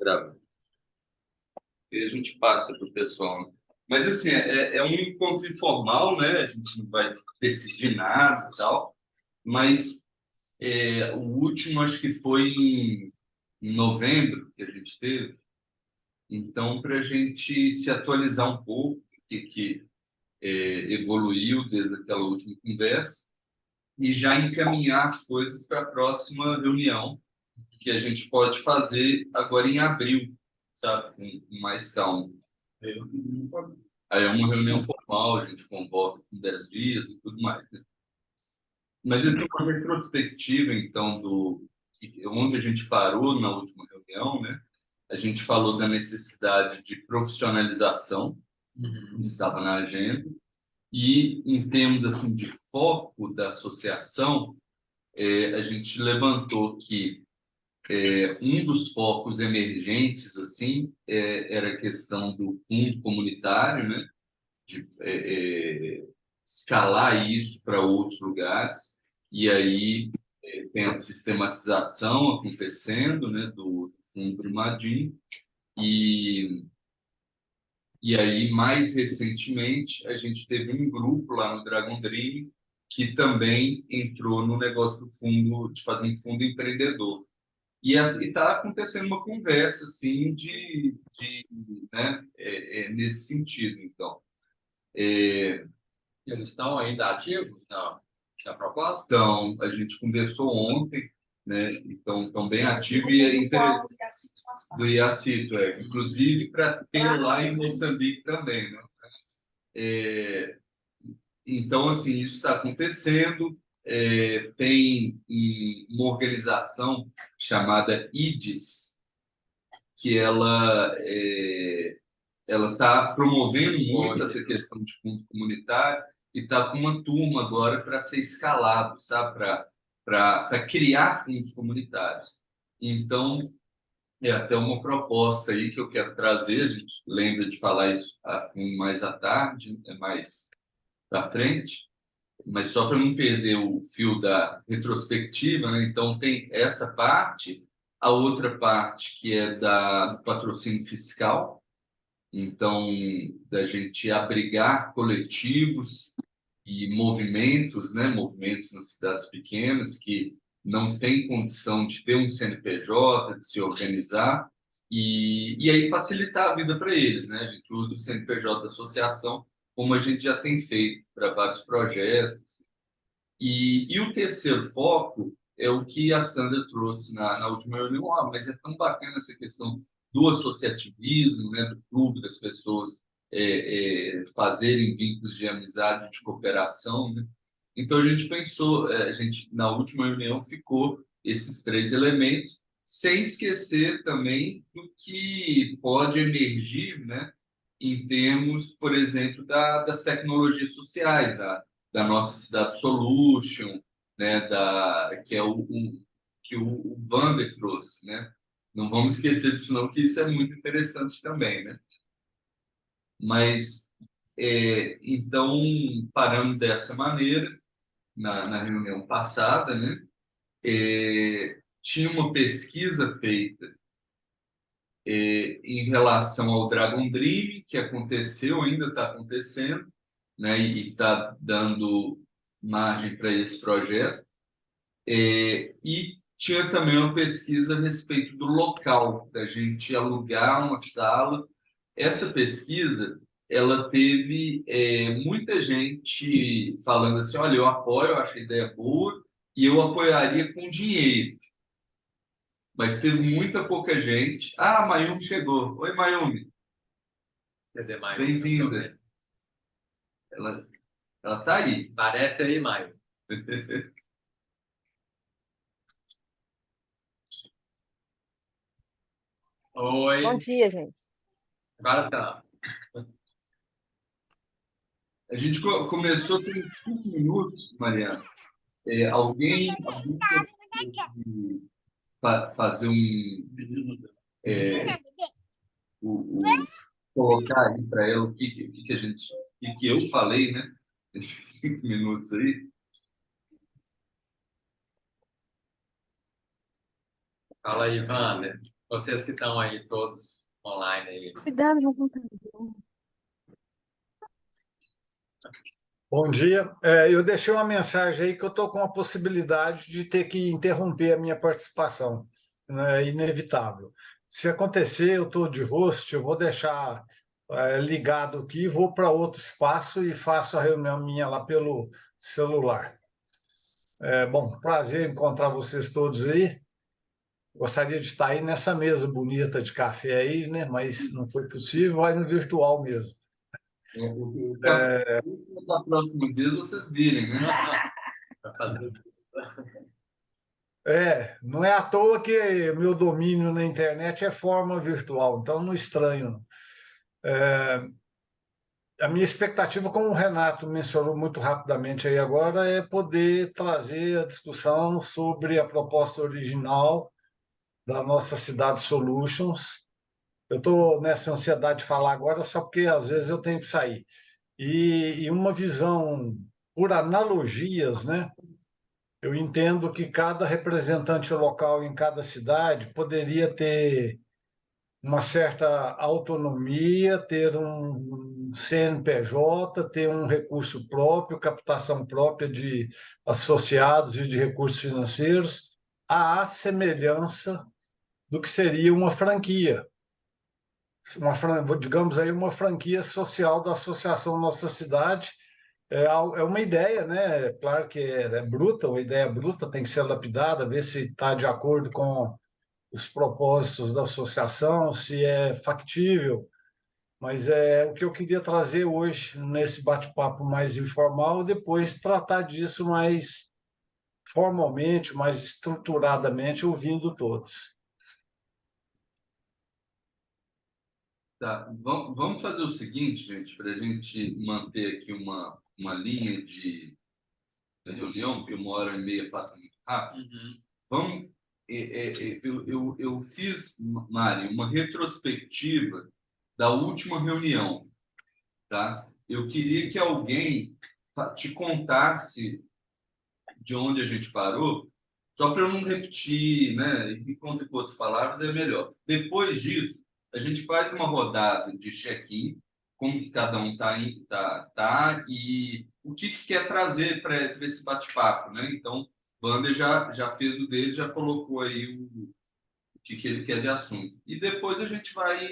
Grava. E a gente passa para o pessoal, né? Mas, assim, é um encontro informal, né? A gente não vai decidir nada e tal. Mas o último, acho que foi em novembro que a gente teve. Então, para a gente se atualizar um pouco, o que evoluiu desde aquela última conversa, e já encaminhar as coisas para a próxima reunião, que a gente pode fazer agora em abril, sabe? Com mais calma. Aí é uma reunião formal, a gente convoca com 10 dias e tudo mais, né? Mas isso é uma retrospectiva, então, onde a gente parou na última reunião, né? A gente falou da necessidade de profissionalização, que estava na agenda, e em termos assim de foco da associação, a gente levantou que um dos focos emergentes assim era a questão do fundo comunitário, né? De escalar isso para outros lugares, e aí tem a sistematização acontecendo, né, do fundo Brumadinho, e, e aí, mais recentemente, a gente teve um grupo lá no Dragon Dream que também entrou no negócio do fundo, de fazer um fundo empreendedor. E está acontecendo uma conversa, assim, né, nesse sentido, então. Eles estão ainda ativos na proposta? Então, a gente conversou ontem, né? Então, estão bem ativos e é interessante do IACITO, inclusive para ter lá em Moçambique também, né? É, então, assim, isso está acontecendo. Tem uma organização chamada IDES, que ela está promovendo muito essa questão de fundo comunitário e está com uma turma agora para ser escalado, sabe? Para criar fundos comunitários. Então, é até uma proposta aí que eu quero trazer. A gente lembra de falar isso a fundo mais à tarde, mais para frente, mas só para não perder o fio da retrospectiva, né? Então, tem essa parte, a outra parte que é do patrocínio fiscal, então, da gente abrigar coletivos e movimentos, né? Movimentos nas cidades pequenas que não têm condição de ter um CNPJ, de se organizar, e aí facilitar a vida para eles, né? A gente usa o CNPJ da associação, como a gente já tem feito para vários projetos. E o terceiro foco é o que a Sandra trouxe na última reunião. Mas é tão bacana essa questão do associativismo, né, do clube, das pessoas fazerem vínculos de amizade, de cooperação, né? Então a gente pensou, a gente na última reunião ficou esses três elementos, sem esquecer também do que pode emergir, né, em termos, por exemplo, das tecnologias sociais, da nossa Cidade Solution, né, que é que o Vander trouxe, né? Não vamos esquecer disso não, que isso é muito interessante também, né? Mas, então, parando dessa maneira, na reunião passada, né, tinha uma pesquisa feita em relação ao Dragon Dream, que aconteceu, ainda está acontecendo, né, e está dando margem para esse projeto. E tinha também uma pesquisa a respeito do local, da gente alugar uma sala. Essa pesquisa, ela teve muita gente falando assim, olha, eu apoio, eu acho a ideia boa, e eu apoiaria com dinheiro. Mas teve muita pouca gente. Ah, a Mayumi chegou. Oi, Mayumi. Cadê Maio? Bem-vinda. Ela tá aí. Parece aí, Maio. Bom Oi. dia, gente. Agora tá. A gente começou tem 5 minutos, Mariana. Alguém gostaria de fazer é, o- colocar aí para ela o que a gente, o que eu falei, né? Esses 5 minutos aí. Fala aí, Wander. Vocês que estão aí todos online aí. Cuidado, vou contar. Bom dia. Eu deixei uma mensagem aí que eu estou com a possibilidade de ter que interromper a minha participação. É inevitável. Se acontecer, eu estou de host, eu vou deixar ligado aqui, vou para outro espaço e faço a reunião minha lá pelo celular. Bom, prazer em encontrar vocês todos aí. Gostaria de estar aí nessa mesa bonita de café aí, né? Mas não foi possível, vai no virtual mesmo. Da próxima vez vocês virem, né? Para fazer isso. Não é à toa que meu domínio na internet é forma virtual, então não estranho. A minha expectativa, como o Renato mencionou muito rapidamente aí agora, é poder trazer a discussão sobre a proposta original da nossa Cidade Solutions. Eu estou nessa ansiedade de falar agora só porque às vezes eu tenho que sair. E uma visão por analogias, né? Eu entendo que cada representante local em cada cidade poderia ter uma certa autonomia, ter um CNPJ, ter um recurso próprio, captação própria de associados e de recursos financeiros, à semelhança do que seria uma franquia. Digamos aí, uma franquia social da Associação Nossa Cidade. É uma ideia, né? Claro que é bruta, uma ideia bruta, tem que ser lapidada, ver se está de acordo com os propósitos da associação, se é factível, mas é o que eu queria trazer hoje nesse bate-papo mais informal, depois tratar disso mais formalmente, mais estruturadamente, ouvindo todos. Tá, vamos fazer o seguinte, gente, para a gente manter aqui uma linha de reunião, porque 1h30 passa muito rápido. Vamos, eu fiz, Mari, uma retrospectiva da última reunião, tá? Eu queria que alguém te contasse de onde a gente parou, só para eu não repetir, né? E conta com outras palavras é melhor. Depois disso, a gente faz uma rodada de check-in, como que cada um tá e o que quer trazer para esse bate-papo, né? Então, o Wander já fez o dele, já colocou aí o que ele quer de assunto. E depois a gente vai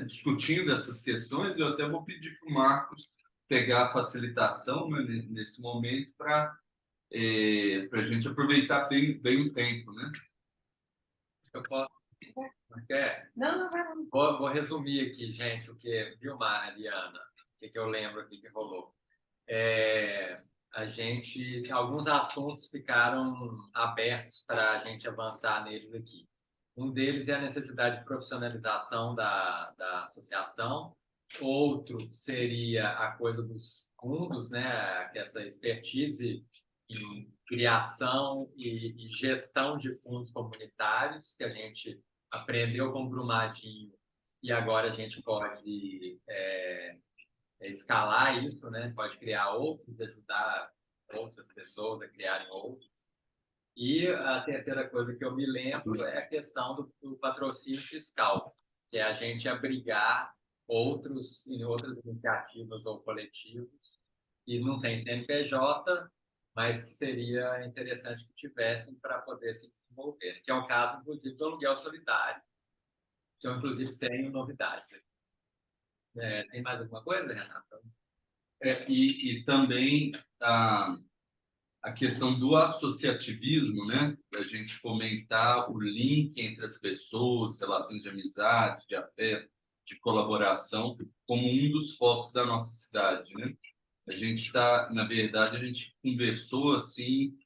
discutindo essas questões. Eu até vou pedir para o Marcos pegar a facilitação, né, nesse momento para a gente aproveitar bem o tempo, né? Eu posso. Quer? Não, vai lá. Vou resumir aqui, gente, o que viu, Mariana, o que eu lembro aqui que rolou. Alguns assuntos ficaram abertos para a gente avançar neles aqui. Um deles é a necessidade de profissionalização da associação. Outro seria a coisa dos fundos, né? Essa expertise em criação e gestão de fundos comunitários que a gente aprendeu com o Brumadinho e agora a gente pode escalar isso, né? Pode criar outros, ajudar outras pessoas a criarem outros. E a terceira coisa que eu me lembro é a questão do patrocínio fiscal, que é a gente abrigar em outras iniciativas ou coletivos que não tem CNPJ, mas que seria interessante que tivessem para poder se desenvolver, que é o caso, inclusive, do aluguel solidário, que eu, inclusive, tenho novidades. Tem mais alguma coisa, Renata? E também a questão do associativismo, né? Da gente fomentar o link entre as pessoas, relações de amizade, de afeto, de colaboração, como um dos focos da nossa cidade, né? A gente está, na verdade, a gente conversou assim,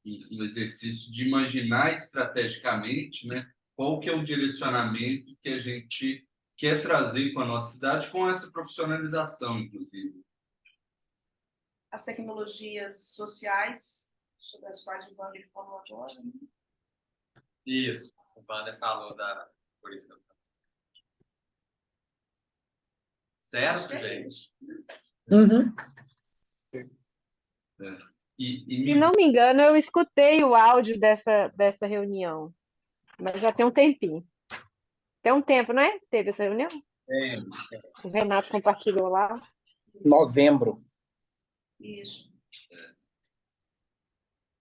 um exercício de imaginar estrategicamente, né? Qual que é o direcionamento que a gente quer trazer com a nossa cidade, com essa profissionalização, inclusive. As tecnologias sociais, sobre as quais o Wander falou agora. Né? Isso, o Wander falou por isso que eu... Certo, gente? Uhum. E Se não me engano, eu escutei o áudio dessa reunião, mas já tem um tempinho. Tem um tempo, não é? Teve essa reunião? O Renato compartilhou lá. Novembro. Isso.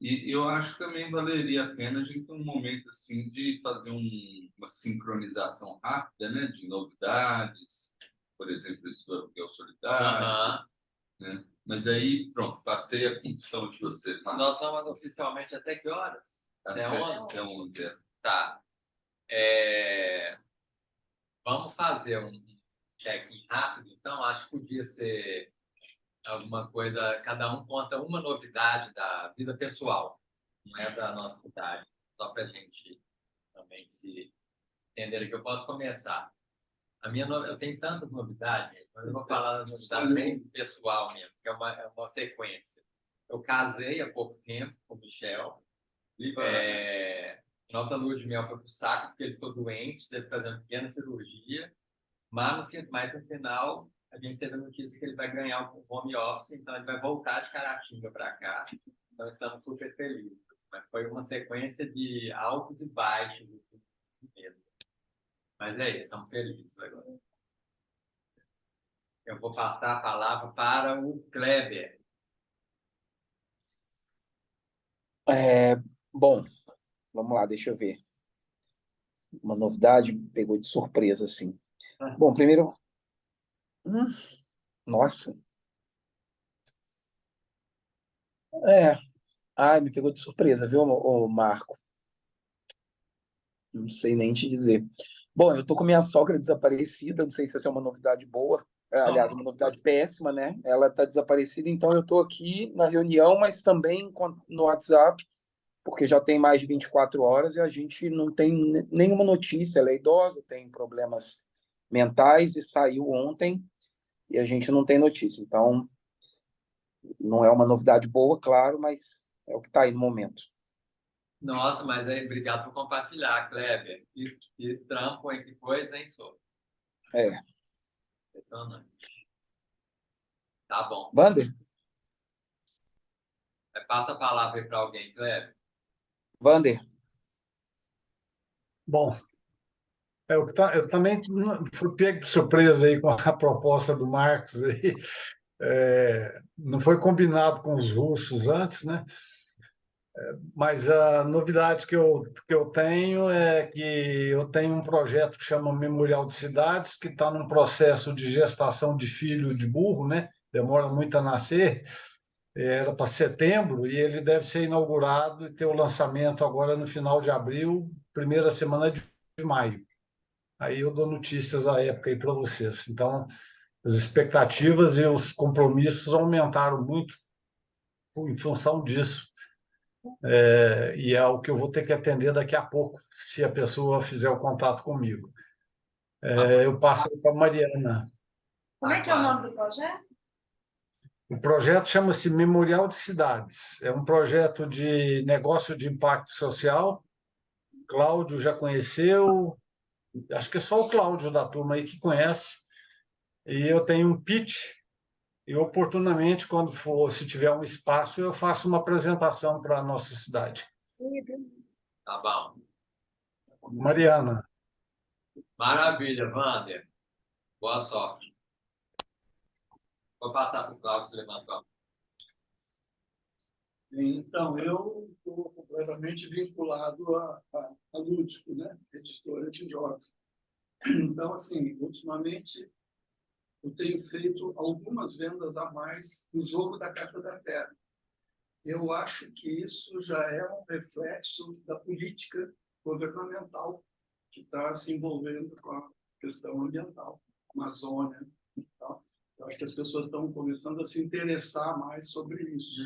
E eu acho que também valeria a pena a gente ter um momento assim de fazer uma sincronização rápida, né, de novidades, por exemplo, isso do aluguel solidário, Aham. né? Mas aí, pronto, passei a condição de você, Marcos. Nós vamos oficialmente até que horas? Até 11? Até 11, é. Tá. Vamos fazer um check-in rápido, então acho que podia ser alguma coisa, cada um conta uma novidade da vida pessoal, não é da nossa cidade, só para a gente também se entender que eu posso começar. Eu tenho tantas novidades, mas eu vou falar da novidade bem pessoal mesmo, que é uma sequência. Eu casei há pouco tempo com o Michel. Nossa lua de mel foi pro saco, porque ele ficou doente, teve que fazer uma pequena cirurgia. Mas no final, a gente teve a notícia que ele vai ganhar o home office, então ele vai voltar de Caratinga para cá. Então estamos super felizes. Mas foi uma sequência de altos e baixos mesmo. Mas é isso, estamos felizes agora. Eu vou passar a palavra para o Kleber. Bom, vamos lá, deixa eu ver. Uma novidade pegou de surpresa, assim. Bom, primeiro... nossa. Ai, me pegou de surpresa, viu, ô Marco? Não sei nem te dizer. Bom, eu tô com minha sogra desaparecida, não sei se essa é uma novidade boa. Aliás, uma novidade péssima, né? Ela tá desaparecida, então eu tô aqui na reunião, mas também no WhatsApp, porque já tem mais de 24 horas e a gente não tem nenhuma notícia. Ela é idosa, tem problemas mentais e saiu ontem e a gente não tem notícia. Então, não é uma novidade boa, claro, mas é o que está aí no momento. Nossa, mas aí, obrigado por compartilhar, Kleber. Que trampo, hein? Que coisa, hein, Sô? Impressionante. Tá bom. Vander? Passa a palavra aí para alguém, Kleber. Vander? Bom, eu também fui pego de surpresa aí com a proposta do Marcos aí. Não foi combinado com os russos antes, né? Mas a novidade que eu tenho é que eu tenho um projeto que chama Memorial de Cidades, que está num processo de gestação de filho de burro, né? Demora muito a nascer. Era para setembro e ele deve ser inaugurado e ter o lançamento agora no final de abril, primeira semana de maio. Aí eu dou notícias à época aí para vocês. Então, as expectativas e os compromissos aumentaram muito em função disso. E é o que eu vou ter que atender daqui a pouco, se a pessoa fizer o contato comigo. Eu passo para a Mariana. Como é que é o nome do projeto? O projeto chama-se Memorial de Cidades. É um projeto de negócio de impacto social. Cláudio já conheceu, acho que é só o Cláudio da turma aí que conhece. E eu tenho um pitch, e oportunamente, quando for, se tiver um espaço, eu faço uma apresentação para a nossa cidade. Tá bom. Mariana. Maravilha, Wander. Boa sorte. Vou passar para o Cláudio que levantou. Então, eu estou completamente vinculado a Lúdico, né? Editora de jogos. Então, assim, ultimamente, eu tenho feito algumas vendas a mais no jogo da Carta da Terra. Eu acho que isso já é um reflexo da política governamental que está se envolvendo com a questão ambiental, Amazônia e tal. Eu acho que as pessoas estão começando a se interessar mais sobre isso.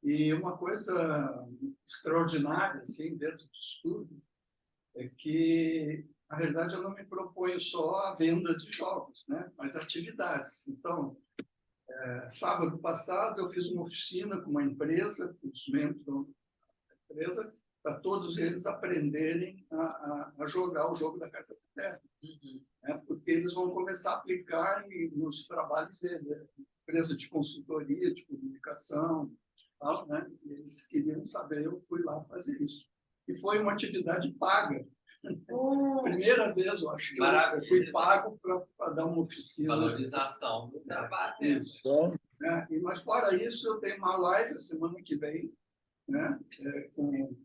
E uma coisa extraordinária, assim, dentro disso tudo, é que, na realidade, eu não me proponho só a venda de jogos, né? Mas atividades. Então, sábado passado, eu fiz uma oficina com uma empresa, com os membros da empresa, para todos eles aprenderem a jogar o jogo da Carta da Terra. Porque eles vão começar a aplicar nos trabalhos deles. Empresa de consultoria, de comunicação, tal, né? E eles queriam saber, eu fui lá fazer isso. E foi uma atividade paga. Primeira vez, eu acho que eu fui pago para dar uma oficina. Valorização do trabalho. Isso. Né? Mas, fora isso, eu tenho uma live semana que vem, né?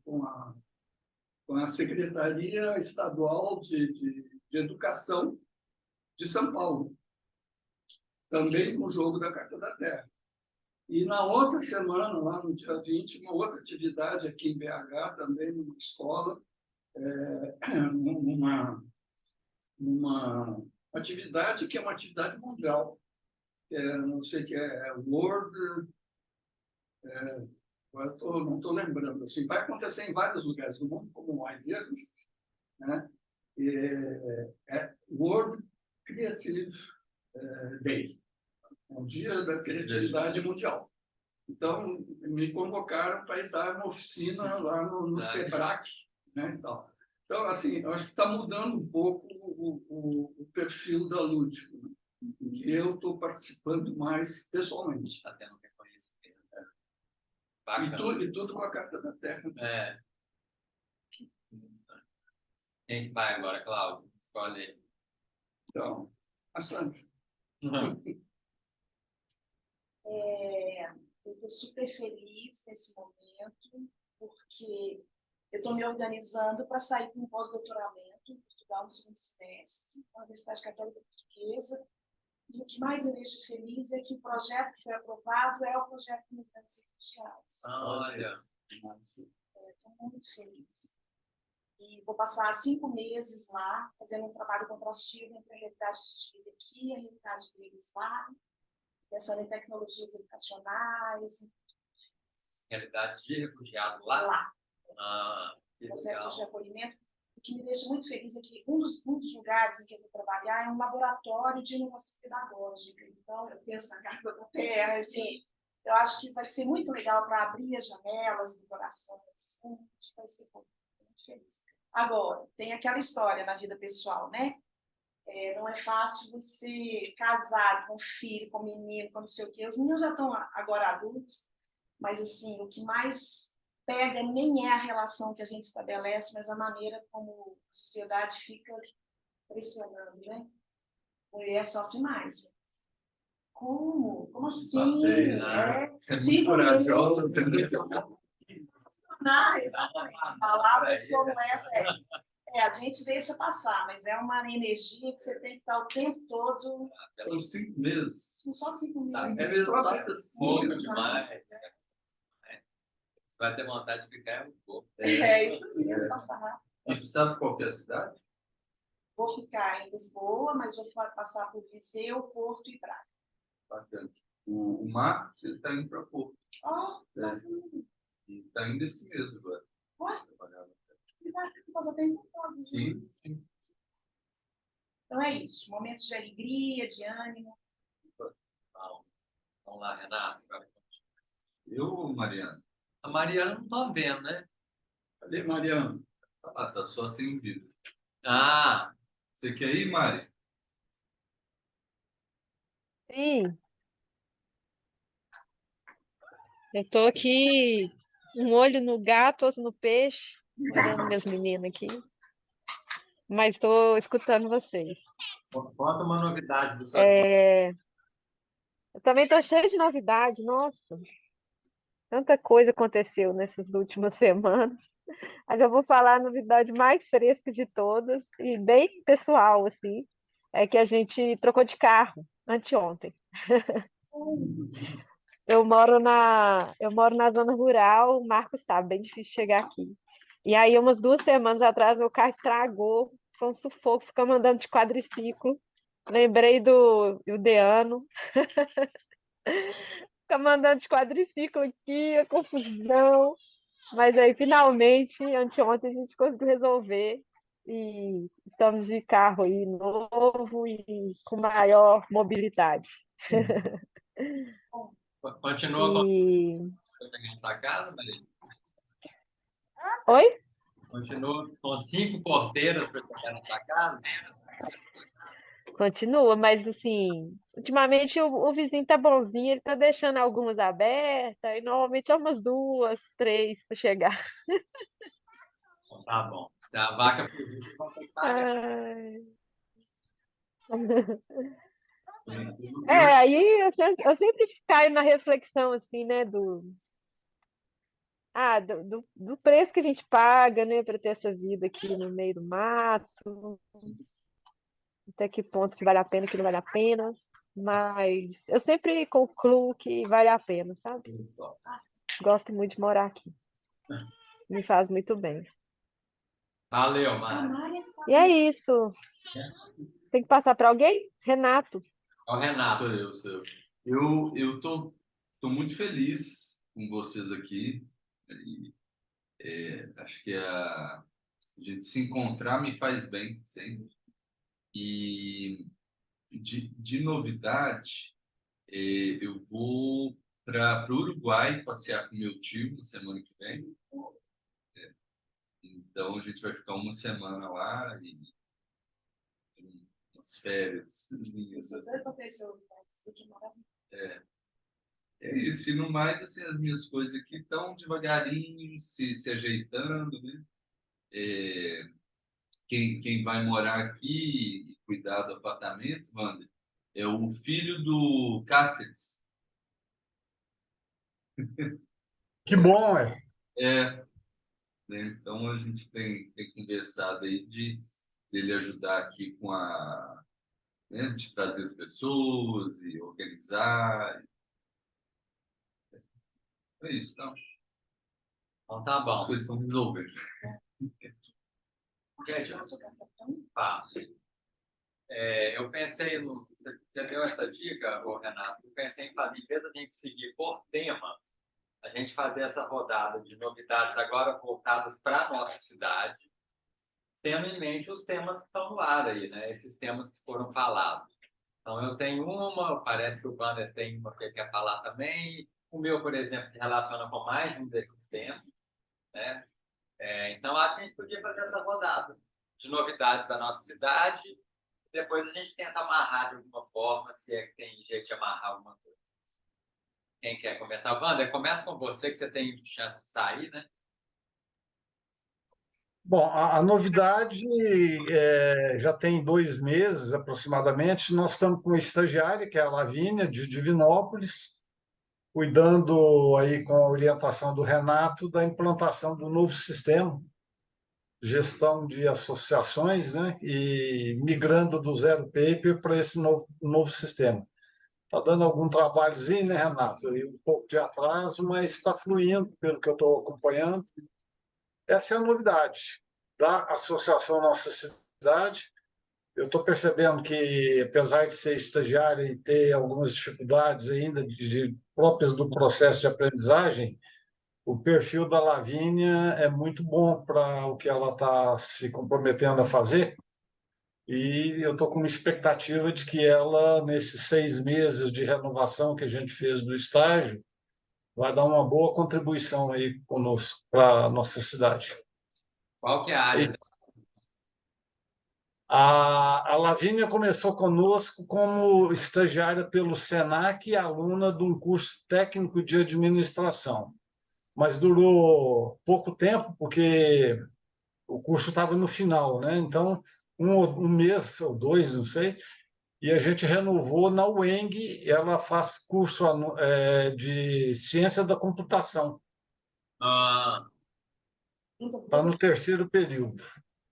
Com a Secretaria Estadual de Educação de São Paulo, também com o jogo da Carta da Terra. E na outra semana, lá no dia 20, uma outra atividade aqui em BH, também numa escola, numa atividade que é uma atividade mundial, não sei o que é World, agora não estou lembrando, assim, vai acontecer em vários lugares do mundo, como o Idealist, né? World Creative Day, o Dia da Criatividade Mundial. Então, me convocaram para ir dar uma oficina lá no SEBRAC, né, então, assim, eu acho que está mudando um pouco o perfil da Lúdico, né, em que eu estou participando mais pessoalmente. Está tendo reconhecimento. E tudo com a Carta da Terra. Quem vai agora, Cláudio? Escolhe. Então, a Sandra. Eu estou super feliz nesse momento, porque eu estou me organizando para sair para um pós-doutoramento em Portugal no segundo semestre, na Universidade Católica Portuguesa. E o que mais me deixa feliz é que o projeto que foi aprovado é o projeto de Imigrantes e Refugiados. Olha! Estou muito feliz. E vou passar 5 meses lá, fazendo um trabalho contrastivo entre a realidade que a gente vive aqui e a realidade deles lá, pensando em tecnologias educacionais. Realidades de refugiado lá? Lá. Processos de acolhimento. O que me deixa muito feliz é que um dos lugares em que eu vou trabalhar é um laboratório de inovação pedagógica. Então, eu penso na Carta da Terra, assim, eu acho que vai ser muito legal para abrir as janelas do coração. Assim, acho que vai ser muito feliz. Agora, tem aquela história na vida pessoal, né? Não é fácil você casar com filho, com menino, com não sei o quê. Os meninos já estão agora adultos, mas assim, o que mais pega nem é a relação que a gente estabelece, mas a maneira como a sociedade fica pressionando, né? Mulher sofre mais. Viu? Como? Como assim? Você é muito corajosa, você não, exatamente. Palavras como essa a gente deixa passar, mas é uma energia que você tem que estar o tempo todo. São 5 meses. São só 5 meses. É pouco demais. Vai ter vontade de ficar um pouco. Isso mesmo, passar rápido. E sabe qual que é a cidade? Vou ficar em Lisboa, mas vou passar por Viseu, Porto e Braga. Bacana. O Marcos, ele está indo para Porto. E está indo esse mês agora. Nós temos todos. Sim. Então é isso. Momentos de alegria, de ânimo. Vamos lá, Renato. Eu ou Mariana? A Mariana não estou vendo, né? Cadê Mariana? Tá só sem o vídeo. Você quer ir, Mari? Sim. Eu estou aqui, um olho no gato, outro no peixe, olhando meus meninos aqui. Mas estou escutando vocês. Conta uma novidade do seu Eu também estou cheia de novidade, nossa. Tanta coisa aconteceu nessas últimas semanas. Mas eu vou falar a novidade mais fresca de todas e bem pessoal, assim, é que a gente trocou de carro anteontem. Eu moro na zona rural, o Marcos sabe, bem difícil chegar aqui. E aí, umas 2 semanas atrás, meu carro estragou, foi um sufoco, ficamos andando de quadriciclo. Lembrei do Deano. Ficamos andando de quadriciclo aqui, a confusão. Mas aí, finalmente, anteontem, a gente conseguiu resolver. E estamos de carro aí novo e com maior mobilidade. Continua com a casa, Maria? Oi? Continua com 5 porteiras para chegar na sua casa? Continua, mas assim, ultimamente o vizinho tá bonzinho, ele tá deixando algumas abertas, e normalmente é umas 2, 3 para chegar. Então, tá bom. Se a vaca fez isso, vocês vão ter que pagar. Ai. Eu, Aí eu sempre caio na reflexão, assim, né, do preço que a gente paga, né, para ter essa vida aqui no meio do mato, até que ponto que vale a pena, que não vale a pena, mas eu sempre concluo que vale a pena, sabe? Gosto muito de morar aqui, me faz muito bem. Valeu, Mari. E é isso. Tem que passar para alguém? Renato. É o Renato. sou eu. Eu tô muito feliz com vocês aqui. E, acho que a gente se encontrar me faz bem sempre. E de novidade, eu vou para o Uruguai passear com meu tio na semana que vem. Então a gente vai ficar uma semana lá e umas férias. Isso aconteceu, isso aqui é maravilhoso. É isso, e no mais, assim, as minhas coisas aqui estão devagarinho se ajeitando, né? É, quem vai morar aqui e cuidar do apartamento, Wander, é o filho do Cáceres. Que bom, é. É, né? Então a gente tem conversado aí dele ajudar aqui com né, de trazer as pessoas e organizar. É isso, então. Então tá As bom. coisas estão resolvendo. Gente, Nossa, o café tá muito passo. Eu pensei, você deu essa dica, ô Renato, eu pensei em fazer, em vez da gente seguir por tema, a gente fazer essa rodada de novidades agora voltadas para a nossa cidade, tendo em mente os temas que estão no ar aí, né? Esses temas que foram falados. Então, eu tenho uma, parece que o Wander tem uma que ele quer falar também. O meu, por exemplo, se relaciona com mais de um desses temas, né? Então, acho que a gente podia fazer essa rodada de novidades da nossa cidade. Depois a gente tenta amarrar de alguma forma, se é que tem jeito de amarrar alguma coisa. Quem quer começar? Wander, começa com você, que você tem chance de sair, né? Bom, a novidade já tem 2 meses aproximadamente. Nós estamos com uma estagiária, que é a Lavínia, de Divinópolis, cuidando aí com a orientação do Renato da implantação do novo sistema, gestão de associações, né? E migrando do zero paper para esse novo sistema. Está dando algum trabalhozinho, né, Renato? E um pouco de atraso, mas está fluindo, pelo que eu estou acompanhando. Essa é a novidade da Associação Nossa Cidade. Eu estou percebendo que, apesar de ser estagiária e ter algumas dificuldades ainda próprias do processo de aprendizagem, o perfil da Lavínia é muito bom para o que ela está se comprometendo a fazer. E eu estou com uma expectativa de que ela, nesses 6 meses de renovação que a gente fez do estágio, vai dar uma boa contribuição aí conosco para a nossa cidade. Qual que é a área? A Lavínia começou conosco como estagiária pelo SENAC e aluna de um curso técnico de administração, mas durou pouco tempo, porque o curso estava no final, né? Então, um mês ou 2, não sei, e a gente renovou na UENG. Ela faz curso de ciência da computação, Ah, Então, está você no terceiro período.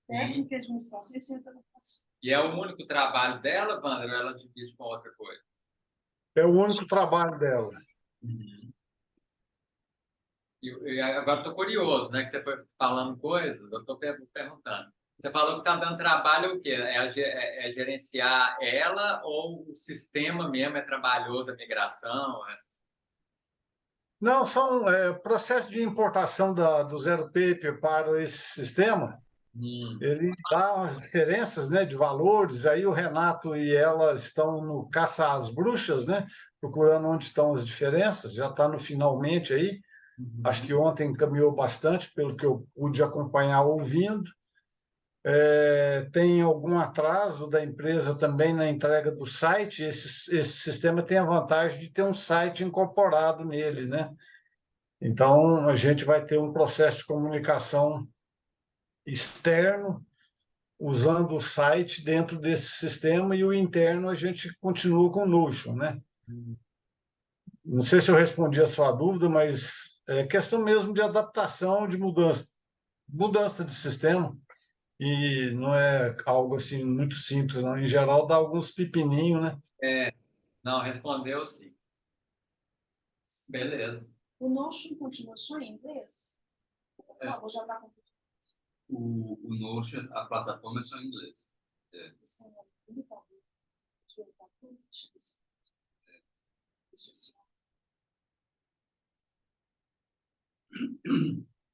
técnica de administração e ciência da educação. e é o único trabalho dela, Wander, ou ela divide com outra coisa? É o único trabalho dela. Uhum. E agora estou curioso, né? Que você foi falando coisas, eu estou perguntando. Você falou que está dando trabalho o quê? É gerenciar ela ou o sistema mesmo é trabalhoso, a migração? Não, são processos de importação do Zero Paper para esse sistema. Ele dá umas diferenças, né, de valores. Aí o Renato e ela estão no caça às bruxas, né, procurando onde estão as diferenças. Já está no finalmente aí. Acho que ontem caminhou bastante, pelo que eu pude acompanhar ouvindo. tem algum atraso da empresa também na entrega do site. Esse sistema tem a vantagem de ter um site incorporado nele, né? Então, a gente vai ter um processo de comunicação externo, usando o site dentro desse sistema, e o interno a gente continua com o Notion, né? Não sei se eu respondi a sua dúvida, mas é questão mesmo de adaptação, de mudança de sistema, e não é algo assim muito simples, não. Em geral, dá alguns pepininhos, né? Não, respondeu sim. Beleza. O Notion continua só em inglês? Ou já está com O Notion, a plataforma é só em inglês.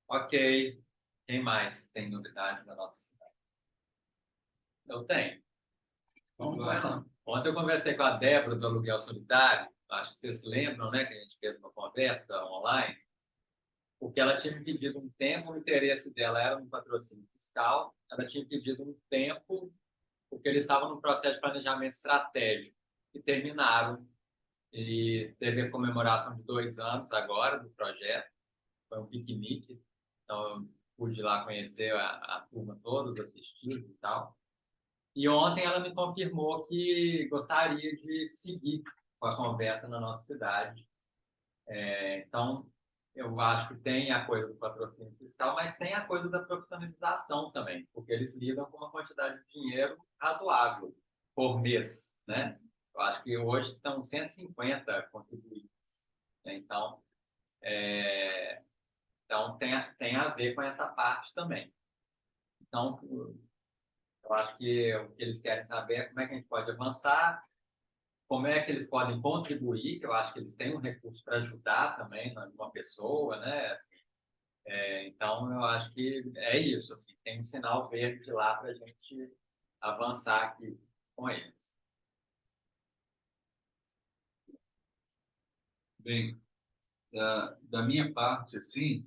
Ok. Quem mais tem novidades da nossa cidade? Eu tenho. Vamos lá. Ontem eu conversei com a Débora do Aluguel Solidário. Acho que vocês lembram, né, que a gente fez uma conversa online, porque ela tinha me pedido um tempo, o interesse dela era no patrocínio fiscal, ela tinha pedido um tempo, porque eles estavam no processo de planejamento estratégico, e terminaram. E teve a comemoração de 2 anos agora do projeto, foi um piquenique, então eu pude ir lá conhecer a turma todos, assistir e tal. E ontem ela me confirmou que gostaria de seguir com a conversa na nossa cidade. Então, eu acho que tem a coisa do patrocínio fiscal, mas tem a coisa da profissionalização também, porque eles lidam com uma quantidade de dinheiro razoável por mês, né? Eu acho que hoje estão 150 contribuintes, né? Então, tem a ver com essa parte também. Então, eu acho que o que eles querem saber é como é que a gente pode avançar, como é que eles podem contribuir, que eu acho que eles têm um recurso para ajudar também uma pessoa, né? Então, eu acho que é isso, assim, tem um sinal verde lá para a gente avançar aqui com eles. Bem, da minha parte, assim,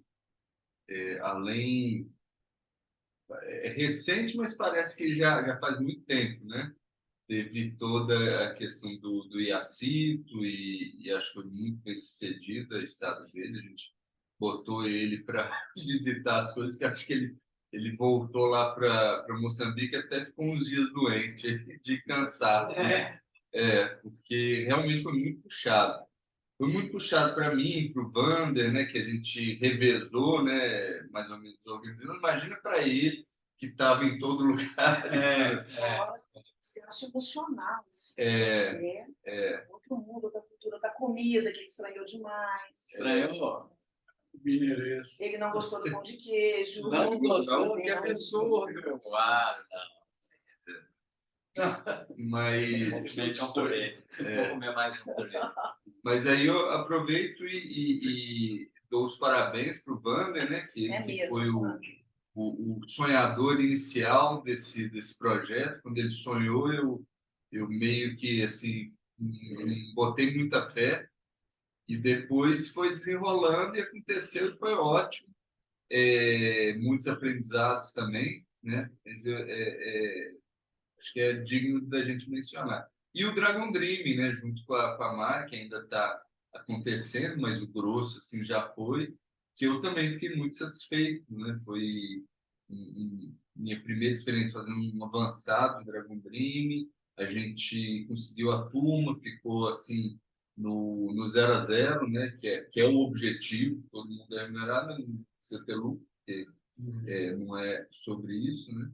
além... É recente, mas parece que já faz muito tempo, né? Teve toda a questão do Iacito e acho que foi muito bem sucedida a estada dele. A gente botou ele para visitar as coisas, que acho que ele voltou lá para Moçambique, até ficou uns dias doente de cansaço, né? Porque realmente foi muito puxado. Foi muito puxado para mim, para o Vander, né, que a gente revezou, né, mais ou menos organizando. Imagina para ele, que estava em todo lugar. Você acha emocional. Assim, outro mundo da cultura da comida, que ele estranhou demais. Estranhou? Mineirês. Ele não gostou do pão de queijo. Não gostou, que absurdo. Uau, Mas um purê. Vou comer mais um purê. Mas aí eu aproveito e dou os parabéns para o Vander, né, que foi o sonhador inicial desse projeto. Quando ele sonhou, eu meio que assim botei muita fé, e depois foi desenrolando e aconteceu, e foi ótimo. Muitos aprendizados também, né? Mas acho que é digno da gente mencionar. E o Dragon Dream, né, junto com a Mari, que ainda está acontecendo, mas o grosso assim, já foi, que eu também fiquei muito satisfeito. Né? Foi minha primeira experiência fazendo um avançado do Dragon Dream. A gente conseguiu a turma, ficou assim no 0 a 0, né, que é o objetivo. Todo mundo é remunerado, não precisa ter lucro, porque não é sobre isso, né?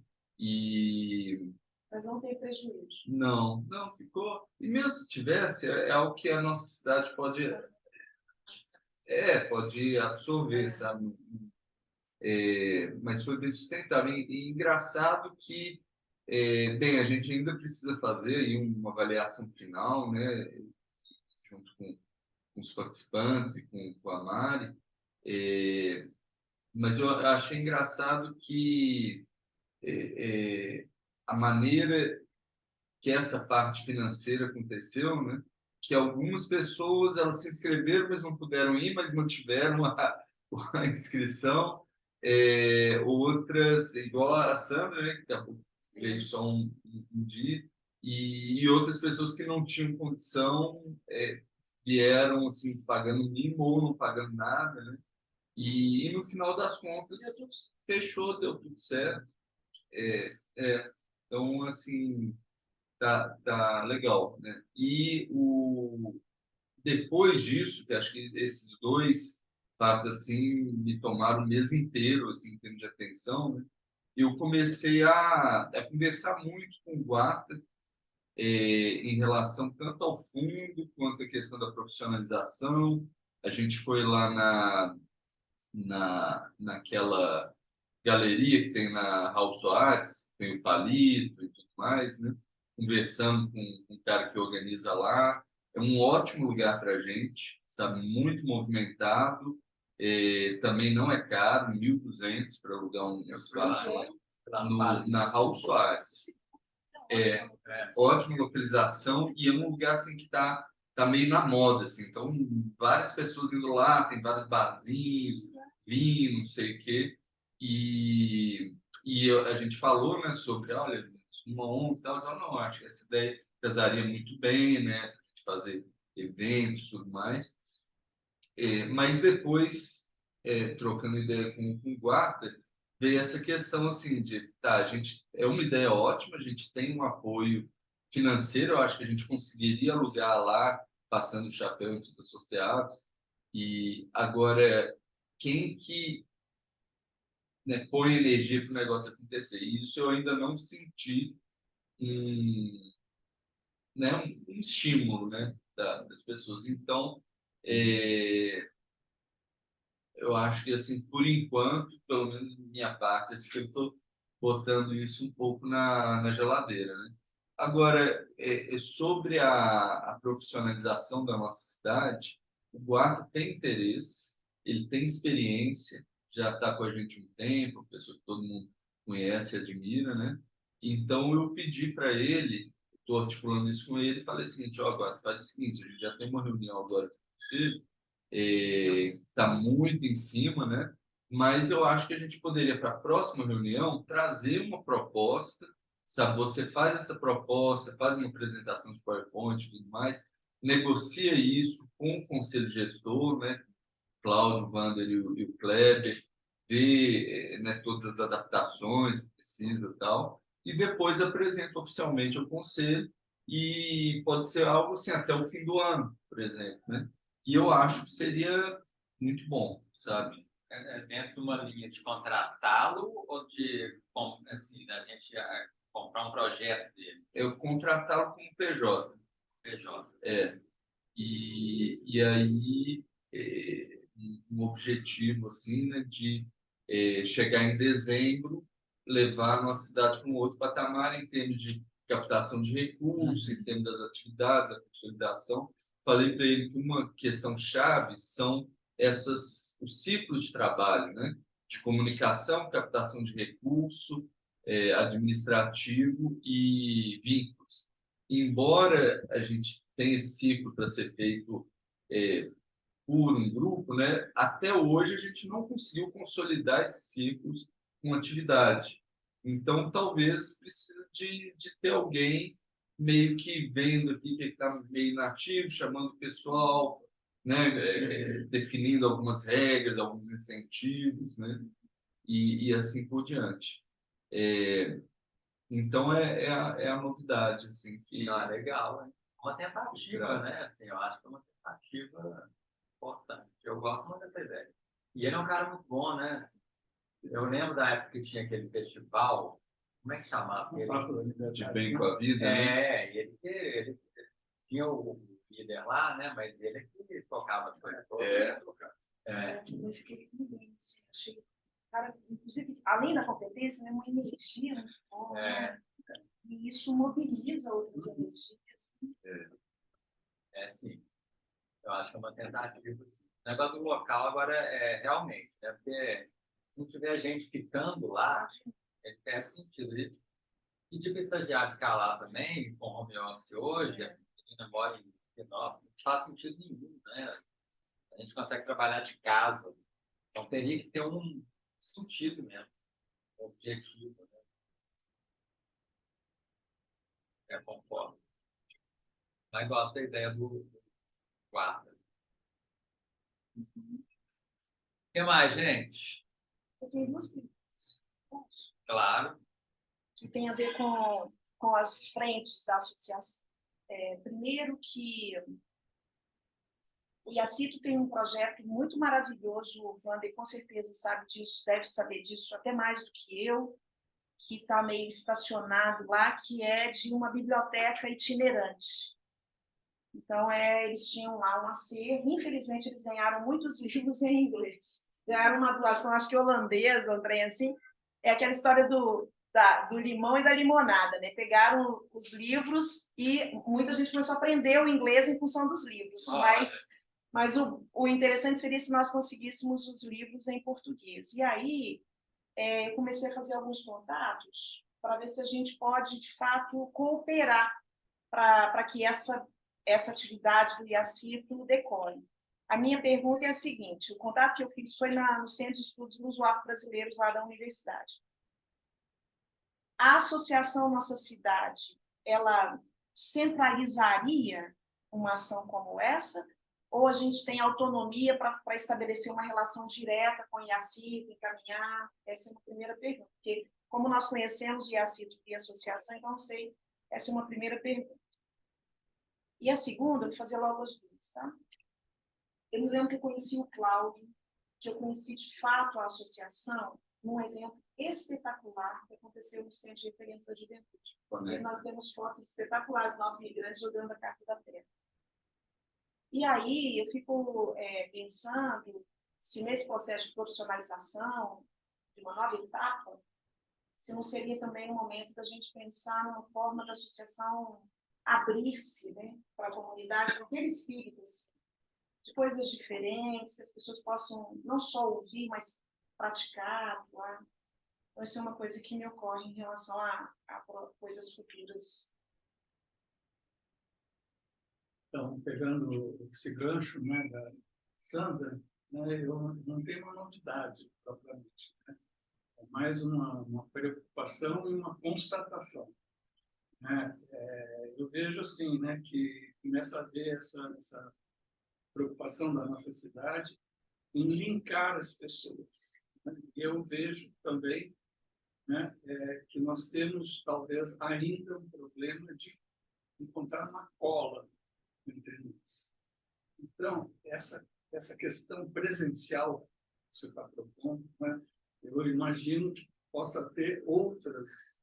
Mas não tem prejuízo. Não ficou. E mesmo se tivesse, é algo que a nossa cidade pode absorver, sabe? Mas foi bem sustentável. E engraçado que, bem, a gente ainda precisa fazer aí uma avaliação final, né? Junto com os participantes e com a Mari. Mas eu achei engraçado que a maneira que essa parte financeira aconteceu, né? Que algumas pessoas elas se inscreveram, mas não puderam ir, mas mantiveram a inscrição. outras, igual a Sandra, né, que daqui a pouco veio só um dia, e outras pessoas que não tinham condição vieram assim, pagando o mínimo ou não pagando nada, né? E no final das contas, fechou, deu tudo certo. Então, assim, tá legal, né? Depois disso, que acho que esses dois fatos assim me tomaram o mês inteiro assim, em termos de atenção, né? Eu comecei a conversar muito com o Guata em relação tanto ao fundo quanto à questão da profissionalização. A gente foi lá naquela galeria que tem na Raul Soares, tem o Palito e tudo mais, né? Conversando com um cara que organiza lá. É um ótimo lugar para a gente, sabe? Muito movimentado. Também não é caro, 1.200 para alugar um espaço na Raul Soares. Ótima localização e é um lugar assim que tá meio na moda, assim. Então, várias pessoas indo lá, tem vários barzinhos, vinho, não sei o quê. A gente falou, né, sobre, olha, uma ONG e tal, eu não, acho que essa ideia casaria muito bem, né, de fazer eventos e tudo mais. Mas depois, trocando ideia com o Guata, veio essa questão assim de, tá, a gente é uma ideia ótima, a gente tem um apoio financeiro, eu acho que a gente conseguiria alugar lá, passando o chapéu entre os associados, e agora, quem que, né, põe energia para o negócio acontecer? E isso eu ainda não senti um, né, um estímulo, né, das pessoas. Então, eu acho que, assim, por enquanto, pelo menos de minha parte, assim, eu estou botando isso um pouco na geladeira, né? Agora, sobre a profissionalização da nossa cidade, o Guarda tem interesse, ele tem experiência, já está com a gente um tempo, pessoa que todo mundo conhece e admira, né? Então, eu pedi para ele, estou articulando isso com ele, e falei o seguinte, ó, Guarda, faz o seguinte, a gente já tem uma reunião agora com você, está muito em cima, né? Mas eu acho que a gente poderia, para a próxima reunião, trazer uma proposta, sabe? Você faz essa proposta, faz uma apresentação de PowerPoint e tudo mais, negocia isso com o conselho gestor, né? Cláudio, Wander e o Kleber, vê, né, todas as adaptações que precisa e tal, e depois apresenta oficialmente ao conselho, e pode ser algo assim até o fim do ano, por exemplo, né? E eu acho que seria muito bom, sabe? Dentro de uma linha de contratá-lo ou de, assim, da gente comprar um projeto dele? Eu contratá-lo como PJ. PJ. E aí, um objetivo assim, né, de chegar em dezembro, levar a nossa cidade para um outro patamar em termos de captação de recursos, em termos das atividades, da consolidação. Falei para ele que uma questão chave são os ciclos de trabalho, né, de comunicação, captação de recurso, administrativo e vínculos. Embora a gente tenha esse ciclo para ser feito por um grupo, né, até hoje a gente não conseguiu consolidar esses ciclos com atividade. Então, talvez precise de ter alguém meio que vendo aqui que está meio inativo, chamando o pessoal, né, definindo algumas regras, alguns incentivos, né, e assim por diante. Então, é a novidade, assim, que... Ah, legal, hein? Uma tentativa, né? Assim, eu acho que é uma tentativa importante. Eu gosto muito dessa ideia. E ele é um cara muito bom, né? Eu lembro da época que tinha aquele festival, como é que chamava? De bem com a vida, né? Ele tinha o líder lá, né? Mas ele que tocava as coisas todas. Eu fiquei muito bem, assim, achei, cara, inclusive, além da competência, né, uma energia muito forte, né? E isso mobiliza outras energias. Sim. Eu acho que é uma tentativa. Assim. O negócio do local agora realmente, né? Porque se não tiver gente ficando lá, ele perde sentido. E de estagiário ficar lá também, com home office hoje, a menina mora em Sinop, não faz sentido nenhum, né? A gente consegue trabalhar de casa. Então teria que ter sentido mesmo, objetivo, né? Eu concordo. Mas gosto da ideia do guarda. O que mais, gente? Eu tenho duas perguntas. Claro. Que tem a ver com as frentes da associação. Primeiro que o IACITO tem um projeto muito maravilhoso, o Wander com certeza sabe disso, deve saber disso até mais do que eu, que está meio estacionado lá, que é de uma biblioteca itinerante. Então, eles tinham lá um acervo, infelizmente eles ganharam muitos livros em inglês. Ganharam uma doação, acho que holandesa, um trem assim. É aquela história do limão e da limonada, né? Pegaram os livros e muita gente começou a aprender o inglês em função dos livros. Mas o interessante seria se nós conseguíssemos os livros em português. E aí, eu comecei a fazer alguns contatos para ver se a gente pode, de fato, cooperar para que essa atividade do IACITO decole. A minha pergunta é a seguinte: o contato que eu fiz foi no Centro de Estudos Luso-Afro-Brasileiros, lá da universidade. A Associação Nossa Cidade, ela centralizaria uma ação como essa? Ou a gente tem autonomia para estabelecer uma relação direta com o IACITO, encaminhar? Essa é uma primeira pergunta. Porque, como nós conhecemos o IACITO e a associação, então, não sei, essa é uma primeira pergunta. E a segunda, eu vou fazer logo as duas, tá? Eu me lembro que eu conheci o Cláudio, que eu conheci, de fato, a associação num evento espetacular que aconteceu no Centro de Referência da Juventude. E nós temos fotos espetaculares dos nossos migrantes jogando a Carta da Terra. E aí eu fico pensando se nesse processo de profissionalização, de uma nova etapa, se não seria também um momento da gente pensar numa forma da associação abrir-se, né, para a comunidade, com aquele espírito assim, de coisas diferentes, que as pessoas possam não só ouvir, mas praticar, atuar. Então, isso é uma coisa que me ocorre em relação a coisas futuras. Então, pegando esse gancho, né, da Sandra, né, eu não tenho uma novidade, propriamente. Né? É mais uma preocupação e uma constatação. Né? Eu vejo assim, né, que começa a haver essa preocupação da nossa cidade em linkar as pessoas. Né? Eu vejo também, né, que nós temos, talvez, ainda um problema de encontrar uma cola entre nós. Então, essa questão presencial que você está propondo, né, eu imagino que possa ter outras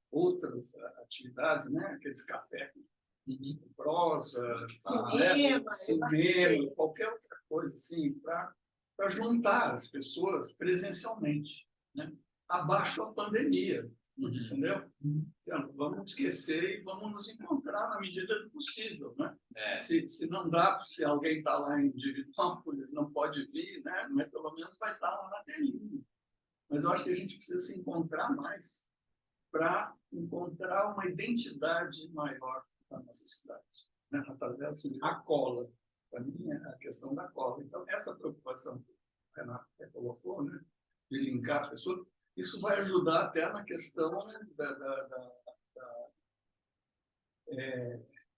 atividades, né, aqueles cafés, prosa, cinema, qualquer outra coisa assim, para juntar as pessoas presencialmente, né? Abaixo a pandemia, entendeu? Vamos esquecer e vamos nos encontrar na medida do possível, né? Se não dá, se alguém está lá em Divinópolis, não pode vir, né? Mas pelo menos vai estar lá na telinha. Mas eu acho que a gente precisa se encontrar mais para encontrar uma identidade maior da nossa cidade, né? Através assim, a cola. Para mim, é a questão da cola. Então, essa preocupação que o Renato colocou, né, de linkar as pessoas, isso vai ajudar até na questão, né,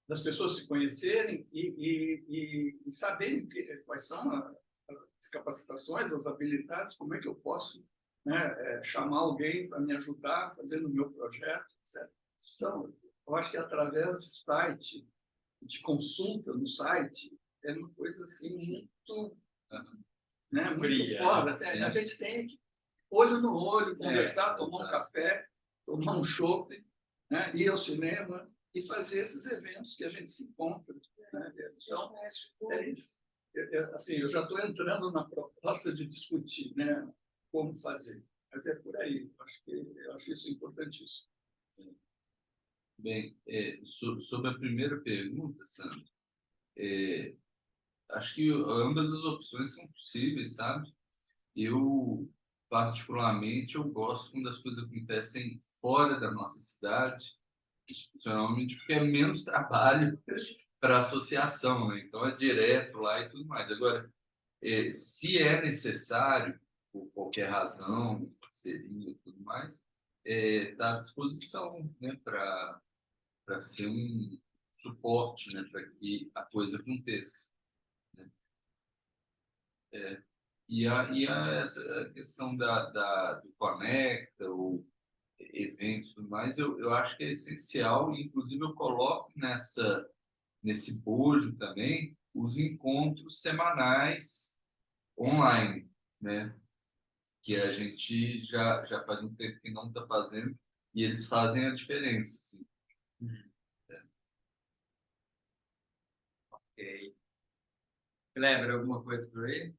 das pessoas se conhecerem e saberem quais são as capacitações, as habilidades, como é que eu posso, né, chamar alguém para me ajudar fazendo o meu projeto, etc. Então, eu acho que através de site, de consulta no site, é uma coisa assim muito, né, muito fora. A gente tem que, olho no olho, conversar, tomar um café, tomar um chopp, né, ir ao cinema e fazer esses eventos que a gente se encontra. Né? Então, é isso. Assim, eu já estou entrando na proposta de discutir, né, como fazer. Mas é por aí. Eu acho isso importantíssimo. Bem, sobre a primeira pergunta, Sandra, acho que ambas as opções são possíveis, sabe? Eu, particularmente, eu gosto quando as coisas acontecem fora da nossa cidade, institucionalmente, porque é menos trabalho para a associação, né? Então é direto lá e tudo mais. Agora, se é necessário, por qualquer razão, parceria e tudo mais, está à disposição, né, para ser um suporte, né, para que a coisa aconteça. Né? Essa questão do Conecta, ou eventos e tudo mais, eu acho que é essencial, e inclusive eu coloco nesse bojo também os encontros semanais online, né? Que a gente já faz um tempo que não está fazendo, e eles fazem a diferença, assim. Ok. Lembra alguma coisa por aí?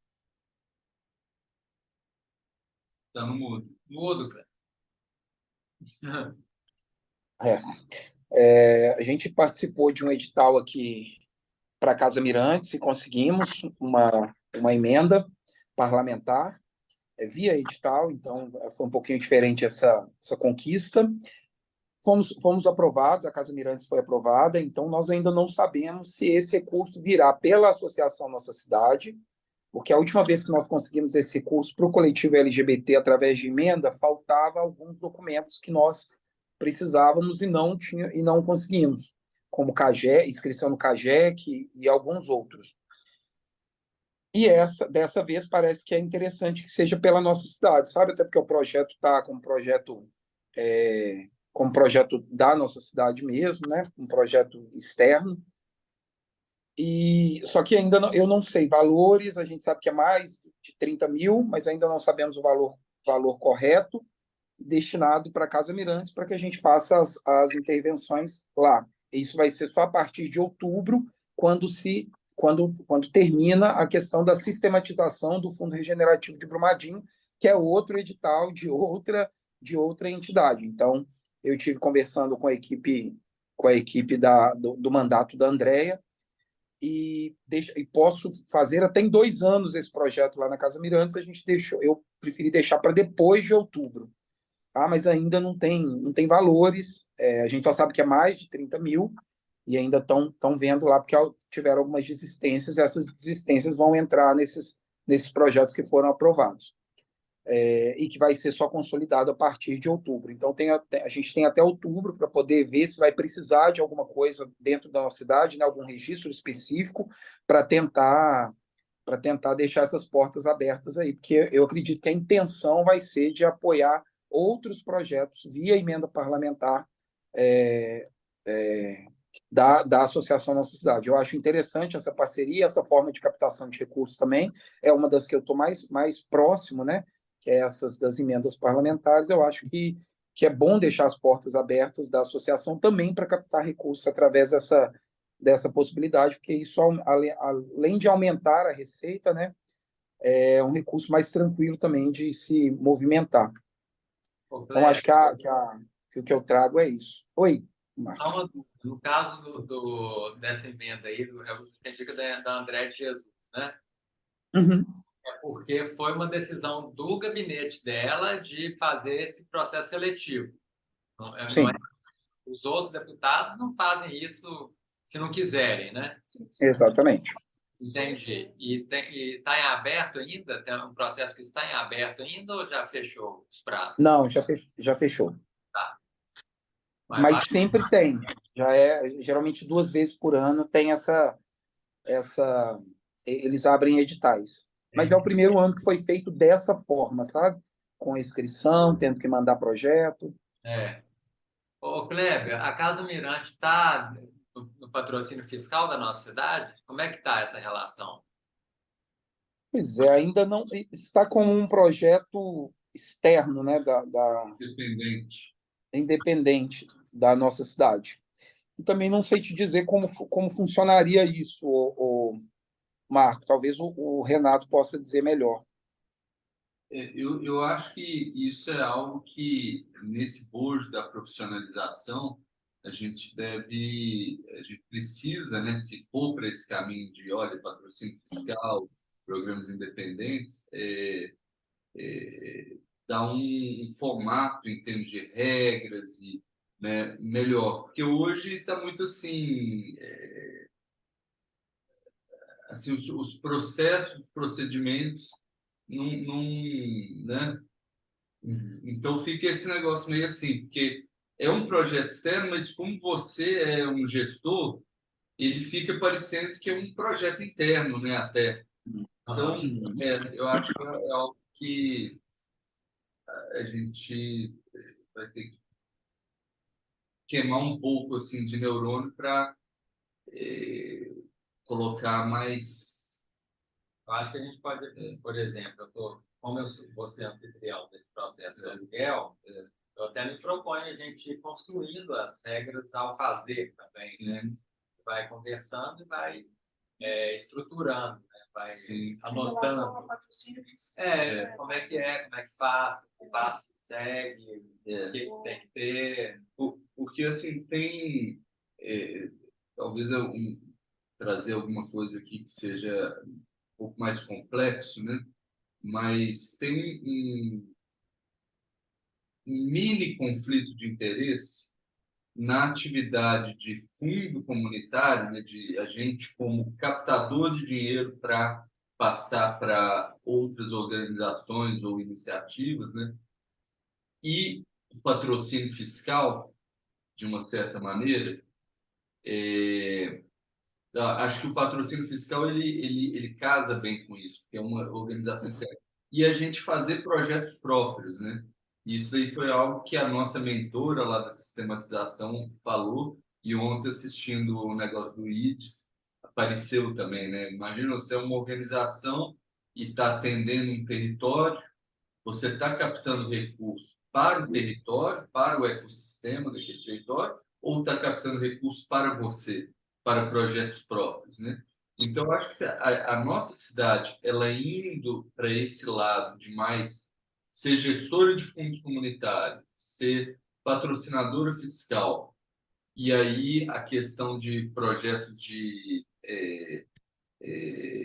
Está no mudo. Mudo, cara. A gente participou de um edital aqui para a Casa Mirantes e conseguimos uma emenda parlamentar via edital, então foi um pouquinho diferente essa conquista. Fomos aprovados, a Casa Mirantes foi aprovada, então nós ainda não sabemos se esse recurso virá pela Associação Nossa Cidade, porque a última vez que nós conseguimos esse recurso para o coletivo LGBT através de emenda, faltava alguns documentos que nós precisávamos e não conseguimos, como inscrição no CAGEC e alguns outros. E dessa vez parece que é interessante que seja pela nossa cidade, sabe? Até porque o projeto está como projeto da nossa cidade mesmo, né? Um projeto externo. Só que ainda eu não sei valores, a gente sabe que é mais de 30 mil, mas ainda não sabemos o valor correto destinado para a Casa Mirantes para que a gente faça as intervenções lá. Isso vai ser só a partir de outubro, quando termina a questão da sistematização do Fundo Regenerativo de Brumadinho, que é outro edital de outra entidade. Então, eu tive conversando com a equipe do mandato da Andrea, e posso fazer até em 2 anos esse projeto lá na Casa Mirantes. Eu preferi deixar para depois de outubro, tá? Mas ainda não tem valores, a gente só sabe que é mais de 30 mil, e ainda estão vendo lá, porque tiveram algumas desistências, e essas desistências vão entrar nesses projetos que foram aprovados. E que vai ser só consolidado a partir de outubro. Então, a gente tem até outubro para poder ver se vai precisar de alguma coisa dentro da nossa cidade, né, algum registro específico, para tentar deixar essas portas abertas aí, porque eu acredito que a intenção vai ser de apoiar outros projetos via emenda parlamentar da Associação Nossa Cidade. Eu acho interessante essa parceria, essa forma de captação de recursos também, é uma das que eu estou mais próximo, né? Que é essas das emendas parlamentares. Eu acho que é bom deixar as portas abertas da associação também para captar recursos através dessa possibilidade, porque isso, além de aumentar a receita, né, é um recurso mais tranquilo também de se movimentar. Então, acho que o que eu trago é isso. Oi, Marcos. No caso dessa emenda aí, tem dica da André de Jesus, né? Uhum. É porque foi uma decisão do gabinete dela de fazer esse processo seletivo. Sim. Os outros deputados não fazem isso se não quiserem, né? Exatamente. Entendi. E está em aberto ainda? Tem um processo que está em aberto ainda ou já fechou os prazos? Não, já fechou. Tá. Mas sempre tem. Geralmente 2 vezes por ano tem eles abrem editais. Mas é o primeiro ano que foi feito dessa forma, sabe? Com inscrição, tendo que mandar projeto. Ô, Kleber, a Casa Mirante está no patrocínio fiscal da nossa cidade? Como é que está essa relação? Pois é, ainda não está como um projeto externo, né, independente da nossa cidade. E também não sei te dizer como funcionaria isso, o Marco. Talvez o Renato possa dizer melhor. Eu acho que isso é algo que, nesse bojo da profissionalização, a gente precisa, né, se for para esse caminho de, olha, patrocínio fiscal, programas independentes, dar um formato em termos de regras, e, né, melhor. Porque hoje está muito assim, os processos, procedimentos né? Então fica esse negócio meio assim, porque é um projeto externo, mas como você é um gestor, ele fica parecendo que é um projeto interno, né? Até. Então, eu acho que é algo que a gente vai ter que queimar um pouco assim de neurônio para colocar mais. Eu acho que a gente pode, por exemplo, como eu vou ser anfitrião desse processo do aluguel, eu até me proponho a gente ir construindo as regras ao fazer também, né? Vai conversando e vai estruturando, né? Vai anotando. Em relação ao patrocínio fiscal. Como é que faz, o passo que segue, o que tem que ter. Porque, assim, tem... talvez eu trazer alguma coisa aqui que seja um pouco mais complexo, né? Mas tem um mini conflito de interesse na atividade de fundo comunitário, né, de a gente como captador de dinheiro para passar para outras organizações ou iniciativas, né, e o patrocínio fiscal, de uma certa maneira, acho que o patrocínio fiscal ele casa bem com isso, porque é uma organização externa. E a gente fazer projetos próprios, né? Isso aí foi algo que a nossa mentora lá da sistematização falou, e ontem assistindo o negócio do IDES, apareceu também, né? Imagina você é uma organização e está atendendo um território, você está captando recursos para o território, para o ecossistema daquele território, ou está captando recursos para você, para projetos próprios, né? Então, eu acho que a nossa cidade, ela indo para esse lado de mais ser gestora de fundos comunitários, ser patrocinadora fiscal, e aí a questão de projetos de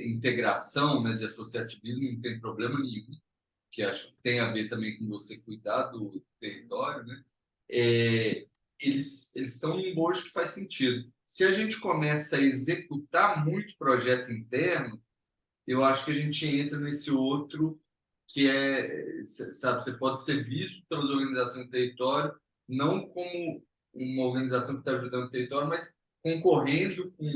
integração, né, de associativismo, não tem problema nenhum, que acho que tem a ver também com você cuidar do território, né? Eles estão num bojo que faz sentido. Se a gente começa a executar muito projeto interno, eu acho que a gente entra nesse outro que sabe, você pode ser visto pelas organizações do território não como uma organização que está ajudando o território, mas concorrendo com,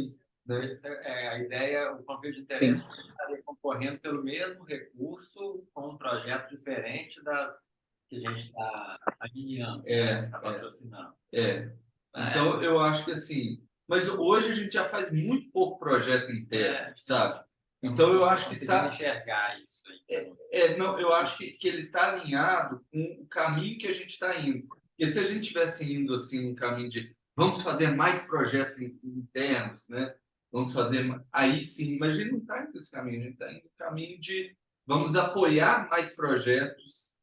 né? A ideia, o conflito de interesse estaria concorrendo pelo mesmo recurso com um projeto diferente das que a gente está alinhando, está patrocinando. Então, eu acho que assim... Mas hoje a gente já faz muito pouco projeto interno, sabe? Então, eu acho que está... enxergar isso aí. Não, eu acho que ele está alinhado com o caminho que a gente está indo. Porque se a gente tivesse indo assim um caminho de vamos fazer mais projetos internos, né? Vamos fazer... Aí sim, mas a gente não está indo nesse caminho. A gente está indo no caminho de vamos apoiar mais projetos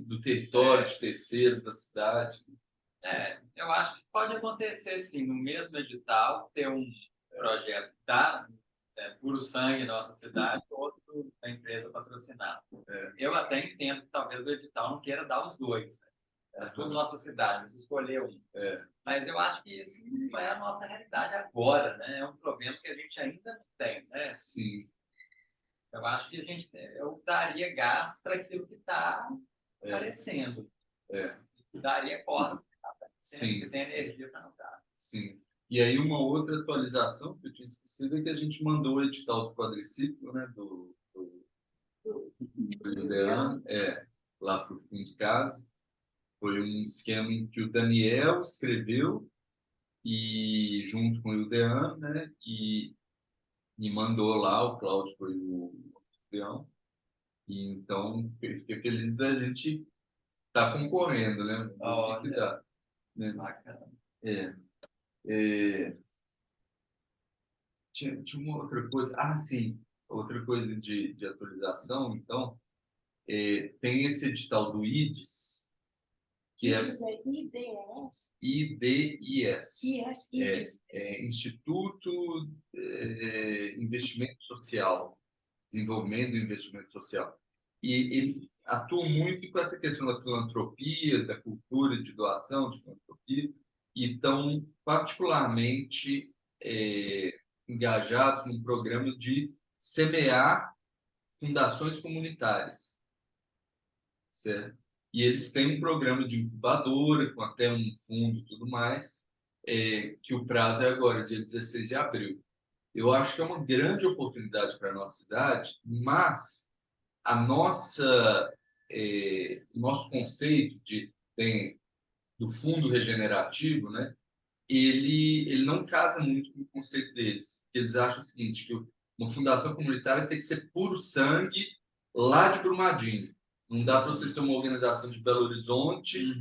do território, de terceiros, da cidade. Eu acho que pode acontecer, sim, no mesmo edital, ter um projeto da Puro Sangue, nossa cidade, outro da empresa patrocinada. Eu até entendo que talvez o edital não queira dar os dois, né? É tudo nossa cidade, você escolheu um. Mas eu acho que isso não é a nossa realidade agora, né? É um problema que a gente ainda não tem, né? Sim. Eu acho que eu daria gás para aquilo que está aparecendo. Daria corda. Sim, que tem energia para não dar. Sim. E aí uma outra atualização que eu tinha esquecido é que a gente mandou o edital do quadriciclo, né, do Ildean, lá para o fim de casa. Foi um esquema em que o Daniel escreveu e junto com o Ildean, né, e mandou lá, o Cláudio foi o anfitrião. E então fiquei feliz da gente estar concorrendo, né? O que dá. Né? Bacana. Tinha uma outra coisa. Sim, outra coisa de atualização, então, tem esse edital do IDES, que é IDS. IDIS. IDS. Instituto Investimento Social, Desenvolvimento do Investimento Social. E ele atua muito com essa questão da filantropia, da cultura de doação, de filantropia, e estão particularmente engajados num programa de semear fundações comunitárias, certo? E eles têm um programa de incubadora, com até um fundo e tudo mais, que o prazo é agora, dia 16 de abril. Eu acho que é uma grande oportunidade para a nossa cidade, mas a o nosso conceito do fundo regenerativo, né, ele não casa muito com o conceito deles. Eles acham o seguinte, que uma fundação comunitária tem que ser puro sangue lá de Brumadinho. Não dá para você ser uma organização de Belo Horizonte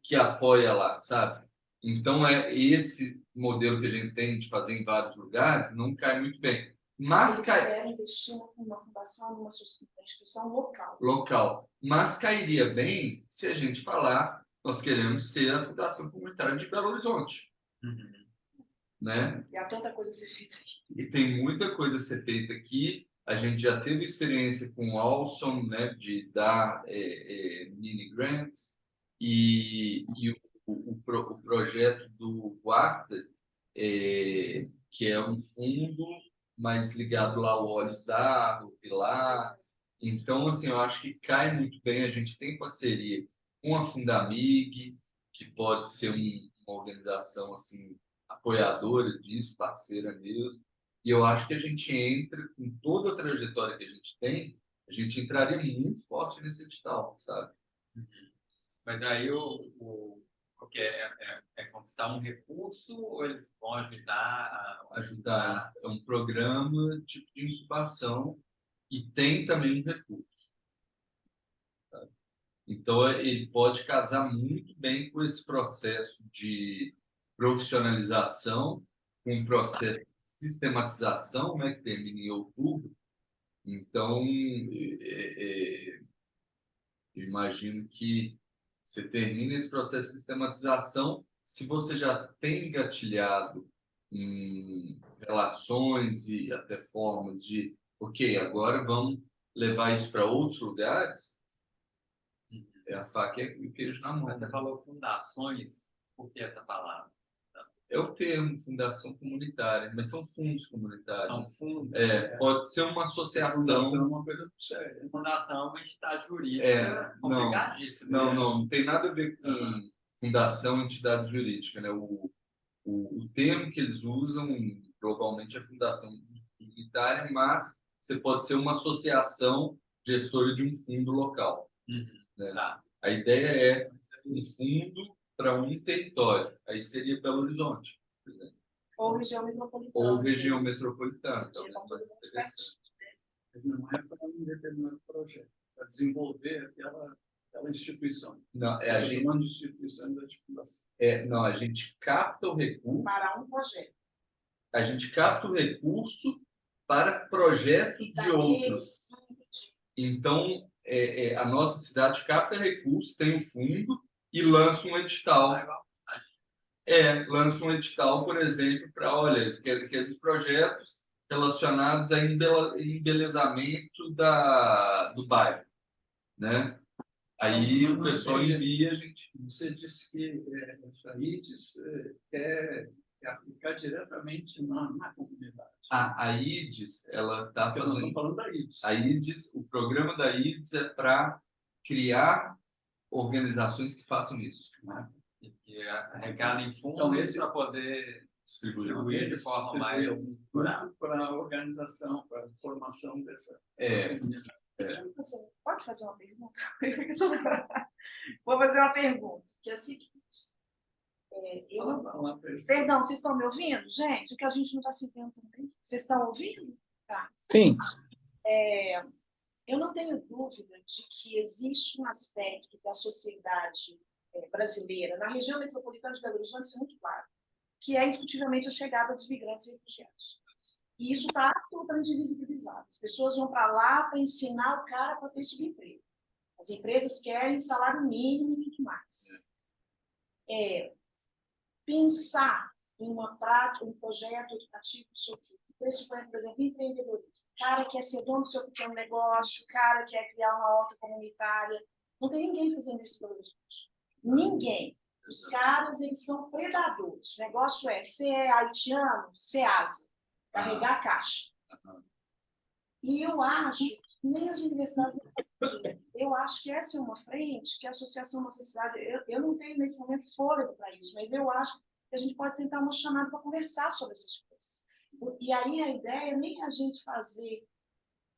que apoia lá, sabe? Então, esse modelo que a gente tem de fazer em vários lugares não cai muito bem. Mas eles querem investir numa fundação, numa instituição local. Local. Mas cairia bem se a gente falar, nós queremos ser a Fundação Comunitária de Belo Horizonte. Né? E há tanta coisa a ser feita aqui. E tem muita coisa a ser feita aqui. A gente já teve experiência com o Alson, né, de dar mini grants, e o projeto do Guarda, que é um fundo mais ligado lá ao Olhos d'Água, Pilar. Então, assim, eu acho que cai muito bem. A gente tem parceria com a Fundamig, que pode ser uma organização assim, apoiadora disso, parceira mesmo. E eu acho que a gente entra, com toda a trajetória que a gente entraria muito forte nesse edital, sabe? Mas aí o que é conquistar um recurso ou eles vão ajudar? É um programa tipo de incubação e tem também um recurso. Sabe? Então, ele pode casar muito bem com esse processo de profissionalização, com um processo de sistematização, né, que termina em outubro. Então, eu imagino que você termina esse processo de sistematização se você já tem engatilhado em relações e até formas de, ok, agora vamos levar isso para outros lugares, é a faca e o queijo na mão. Mas você falou fundações, por que essa palavra? É o termo, fundação comunitária, mas são fundos comunitários. São fundos? Pode ser uma associação. Fundação é uma coisa séria. Fundação é uma entidade jurídica complicadíssima. Não tem nada a ver com fundação, entidade jurídica, né? O termo que eles usam globalmente é fundação comunitária, mas você pode ser uma associação gestora de um fundo local. Né? Tá. A ideia é um fundo para um território. Aí seria Belo Horizonte, por exemplo. Ou região metropolitana. Ou região metropolitana. Então, Mas não é para um determinado projeto, para desenvolver aquela instituição. Não, a gente chama de instituição da fundação. Não, a gente capta o recurso. Para um projeto. A gente capta o recurso para projetos de outros. Então, a nossa cidade capta recursos, tem um fundo e lança um edital. Lança um edital, por exemplo, para, olha, aqueles projetos relacionados a embelezamento do bairro, né? Aí o pessoal envia a gente. Você disse que essa IDES quer aplicar diretamente na comunidade. A IDES, ela está fazendo. Nós estamos falando da IDES. A IDES, o programa da IDES é para criar organizações que façam isso, né? E que arrecadem fundos para poder distribuir de forma mais para a organização, para a formação dessa. Pode fazer uma pergunta? Vou fazer uma pergunta, que é a seguinte. Perdão, vocês estão me ouvindo, gente? O que a gente não está se vendo também. Vocês estão ouvindo? Tá. Sim. Eu não tenho dúvida de que existe um aspecto da sociedade brasileira, na região metropolitana de Belo Horizonte, isso é muito claro, que é indiscutivelmente a chegada dos migrantes e refugiados. E isso está absolutamente invisibilizado. As pessoas vão para lá para ensinar o cara para ter subemprego. As empresas querem salário mínimo e tudo mais. Pensar em um projeto educativo sobre que pressupõe, por exemplo, empreendedorismo. O cara quer ser dono do seu pequeno negócio, o cara quer criar uma horta comunitária. Não tem ninguém fazendo isso pelo Horizonte. Ninguém. Os caras, eles são predadores. O negócio é ser haitiano, ser asa, carregar a caixa. E eu acho que nem as universidades não podem. Eu acho que essa é uma frente que a Associação Nossa Cidade, eu não tenho nesse momento fôlego para isso, mas eu acho que a gente pode tentar uma chamada para conversar sobre essas coisas. E aí a ideia nem a gente fazer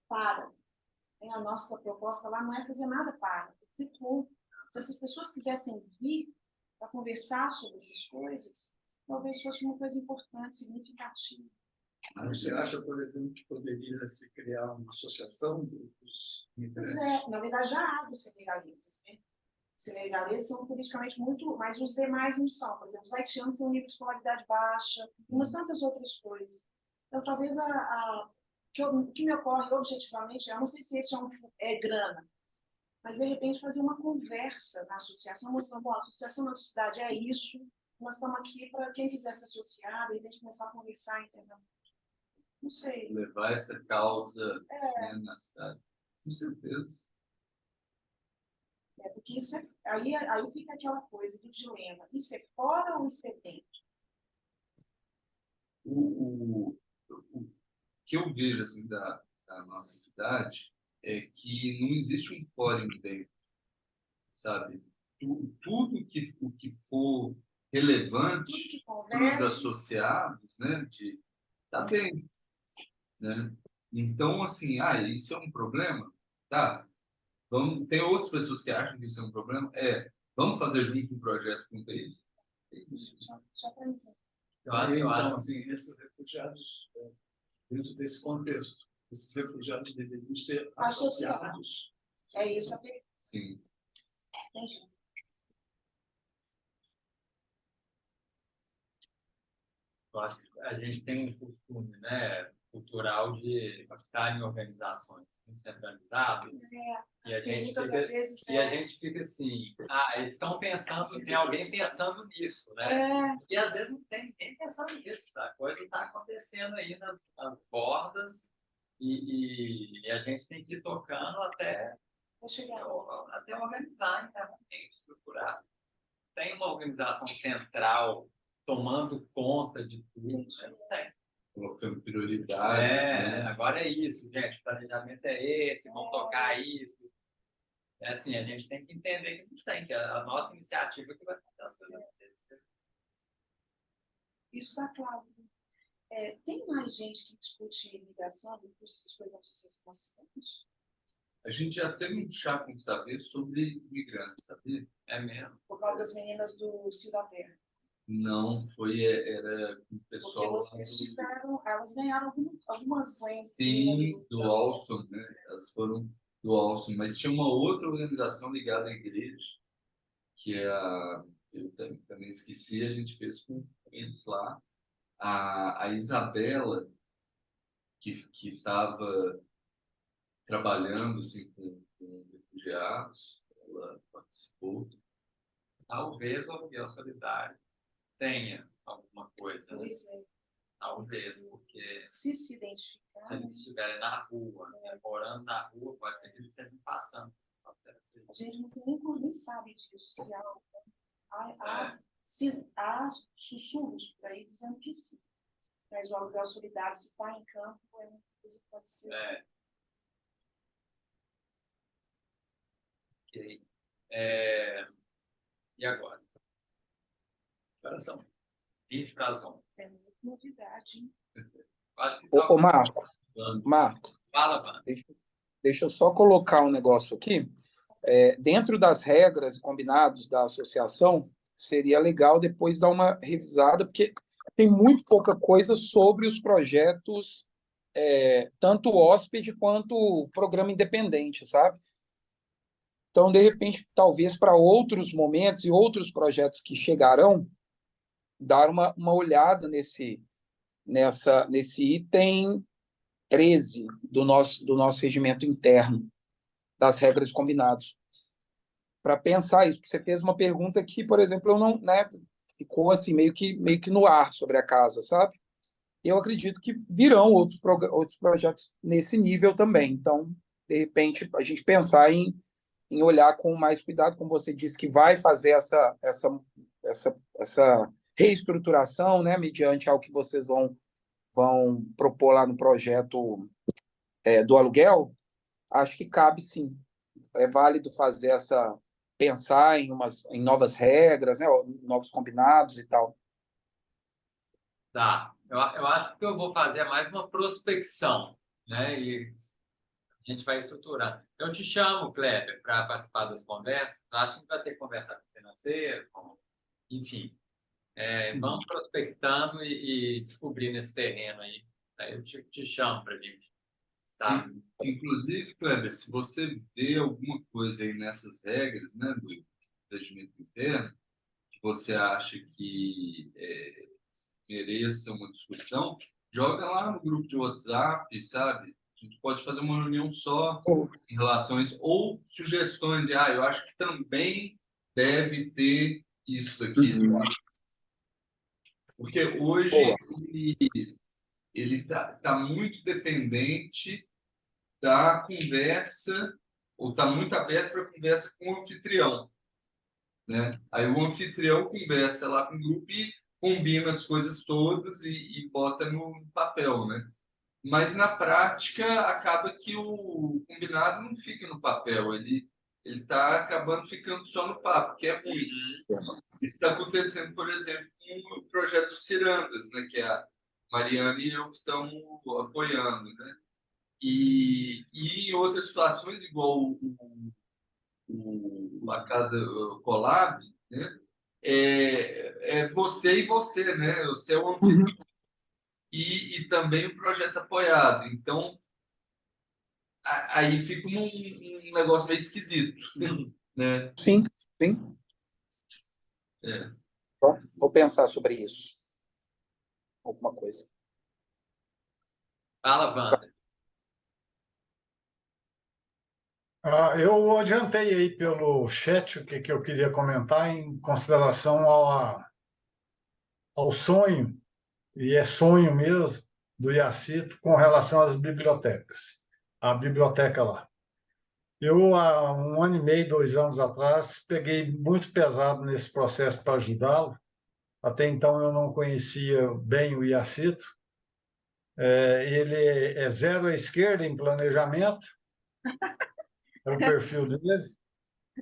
para. A nossa proposta lá não é fazer nada para, é dizer como. Se essas pessoas quisessem vir para conversar sobre essas coisas, talvez fosse uma coisa importante, significativa. Você acha, por exemplo, que poderia se criar uma associação dos imigrantes? Pois é, na verdade já há os senegalês, né? Os senegalês são politicamente muito, mas os demais não são. Por exemplo, os haitianos têm um nível de escolaridade baixa, umas tantas outras coisas. Então, talvez o que me ocorre objetivamente, eu não sei se esse é grana, mas de repente fazer uma conversa na associação, mostrando, bom, a associação da cidade é isso, nós estamos aqui para quem quiser se associar, de repente começar a conversar, entendeu? Não sei. Levar essa causa, né, na cidade. Com certeza. Porque isso aí fica aquela coisa do dilema, isso é fora ou isso é dentro? O que eu vejo assim, da nossa cidade é que não existe um fórum dentro, sabe? Tudo o que for relevante para os associados, né, tá bem, né? Então, assim, isso é um problema? Tá. Tem outras pessoas que acham que isso é um problema? Vamos fazer junto um projeto com isso? É isso. Eu acho assim, esses refugiados, dentro desse contexto, esses refugiados deveriam ser associados. É isso a pergunta. Sim. Eu acho que a gente tem um costume, né, cultural de estar em organizações muito centralizadas, e a gente fica assim, eles estão pensando, tem alguém pensando nisso, né? E às vezes não tem ninguém pensando nisso, tá? A coisa está acontecendo aí nas bordas, e a gente tem que ir tocando até organizar internamente, estruturar. Tem uma organização central tomando conta de tudo, né? Não tem. Colocando prioridades. Né? Agora é isso, gente. O planejamento é esse, vamos tocar isso. É assim, a gente tem que entender que não tem, que a nossa iniciativa que vai fazer as coisas acontecerem. Isso está claro. Tem mais gente que discute imigração, discute essas coisas na associação? A gente já teve um chá com saber sobre imigrantes, sabia? É mesmo. Por causa das meninas do Cio da Terra. Não, era com o pessoal. Porque vocês tiveram, elas ganharam algumas coisas. Sim, do Alson, né? Elas foram do Alson, mas tinha uma outra organização ligada à igreja, que é eu também esqueci, a gente fez com eles lá. A Isabela, que estava trabalhando assim, com refugiados, ela participou. Talvez o aluguel solidário tenha alguma coisa. Pois é. Talvez, porque se identificar, se eles estiverem na rua, morando na rua, pode ser que eles estejam passando. A gente nem sabe disso. Há sussurros por aí dizendo que sim. Mas o aluguel solidário, se está em campo, é uma coisa que pode ser. Ok. E agora? Agora são 20 para as 11. É muita novidade, hein? Ô, Marcos, fala, mano. Deixa eu só colocar um negócio aqui. Dentro das regras e combinados da associação, seria legal depois dar uma revisada, porque tem muito pouca coisa sobre os projetos, tanto hóspede quanto programa independente, sabe? Então, de repente, talvez para outros momentos e outros projetos que chegarão, dar uma olhada nesse item 13 do nosso regimento interno, das regras combinados, para pensar isso, porque você fez uma pergunta que, por exemplo, eu não, né, ficou assim meio que no ar sobre a casa, sabe? Eu acredito que virão outros projetos nesse nível também. Então, de repente, a gente pensar em olhar com mais cuidado, como você disse, que vai fazer essa reestruturação, né, mediante ao que vocês vão propor lá no projeto do aluguel, acho que cabe sim. É válido pensar em novas regras, né, novos combinados e tal. Tá. Eu acho que eu vou fazer mais uma prospecção, né? E a gente vai estruturando. Eu te chamo, Kleber, para participar das conversas. Acho que vai ter conversa com o financeiro, enfim. Vamos prospectando e descobrindo esse terreno aí. Aí eu te chamo para a gente estar. Inclusive, Kleber, se você vê alguma coisa aí nessas regras, né, do regimento interno, que você acha que mereça uma discussão, joga lá no grupo de WhatsApp, sabe? A gente pode fazer uma reunião só em relação a isso, ou sugestões de, eu acho que também deve ter isso aqui, sabe? Porque hoje ele tá muito dependente da conversa, ou está muito aberto para conversa com o anfitrião, né? Aí o anfitrião conversa lá com o grupo e combina as coisas todas e bota no papel, né? Mas na prática acaba que o combinado não fica no papel, ele está acabando ficando só no papo, que é ruim. Isso está acontecendo, por exemplo, com o projeto Cirandas, né? Que é a Mariana e eu que estamos apoiando, né? E em outras situações, igual a Casa Colab, né? É você e você, né? Você é o anfitrião e também o projeto apoiado. Então, aí fica um negócio meio esquisito, né? Sim, sim. Bom, vou pensar sobre isso. Alguma coisa. Fala, Wanda. Eu adiantei aí pelo chat o que eu queria comentar em consideração ao sonho, e é sonho mesmo, do Iacito com relação às bibliotecas, a biblioteca lá. Eu, há 1 ano e meio, 2 anos atrás, peguei muito pesado nesse processo para ajudá-lo. Até então eu não conhecia bem o Iacito. Ele é zero à esquerda em planejamento, é o perfil dele.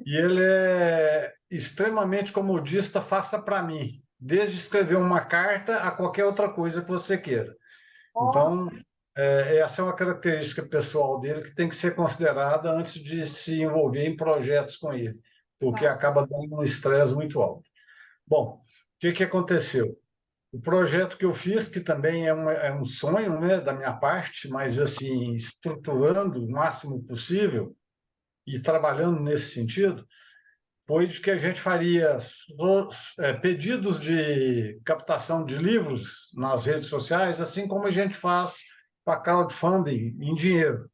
E ele é extremamente comodista, faça para mim, desde escrever uma carta a qualquer outra coisa que você queira. Então, essa é uma característica pessoal dele que tem que ser considerada antes de se envolver em projetos com ele, porque acaba dando um estresse muito alto. Bom, o que aconteceu? O projeto que eu fiz, que também é um sonho, né, da minha parte, mas assim, estruturando o máximo possível e trabalhando nesse sentido, foi de que a gente faria pedidos de captação de livros nas redes sociais, assim como a gente faz para crowdfunding em dinheiro.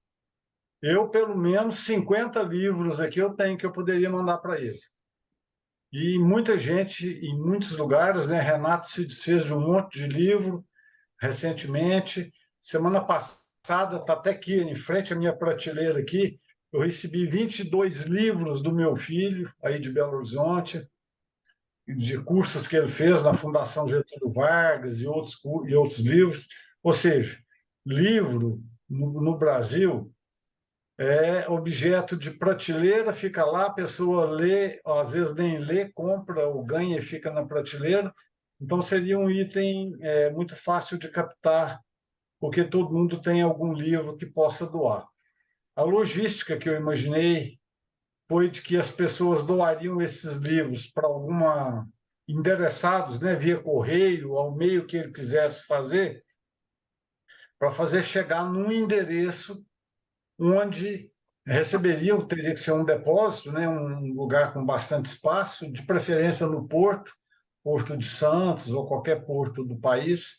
Eu, pelo menos, 50 livros aqui eu tenho que eu poderia mandar para ele. E muita gente, em muitos lugares, né? Renato se desfez de um monte de livro recentemente. Semana passada, está até aqui, em frente à minha prateleira aqui, eu recebi 22 livros do meu filho, aí de Belo Horizonte, de cursos que ele fez na Fundação Getúlio Vargas e outros livros. Ou seja, livro no Brasil é objeto de prateleira, fica lá, a pessoa lê, às vezes nem lê, compra ou ganha e fica na prateleira. Então, seria um item muito fácil de captar, porque todo mundo tem algum livro que possa doar. A logística que eu imaginei foi de que as pessoas doariam esses livros para alguma endereçados, né, via correio, ao meio que ele quisesse fazer, para fazer chegar num endereço onde receberiam, teria que ser um depósito, né, um lugar com bastante espaço, de preferência no porto, Porto de Santos ou qualquer porto do país.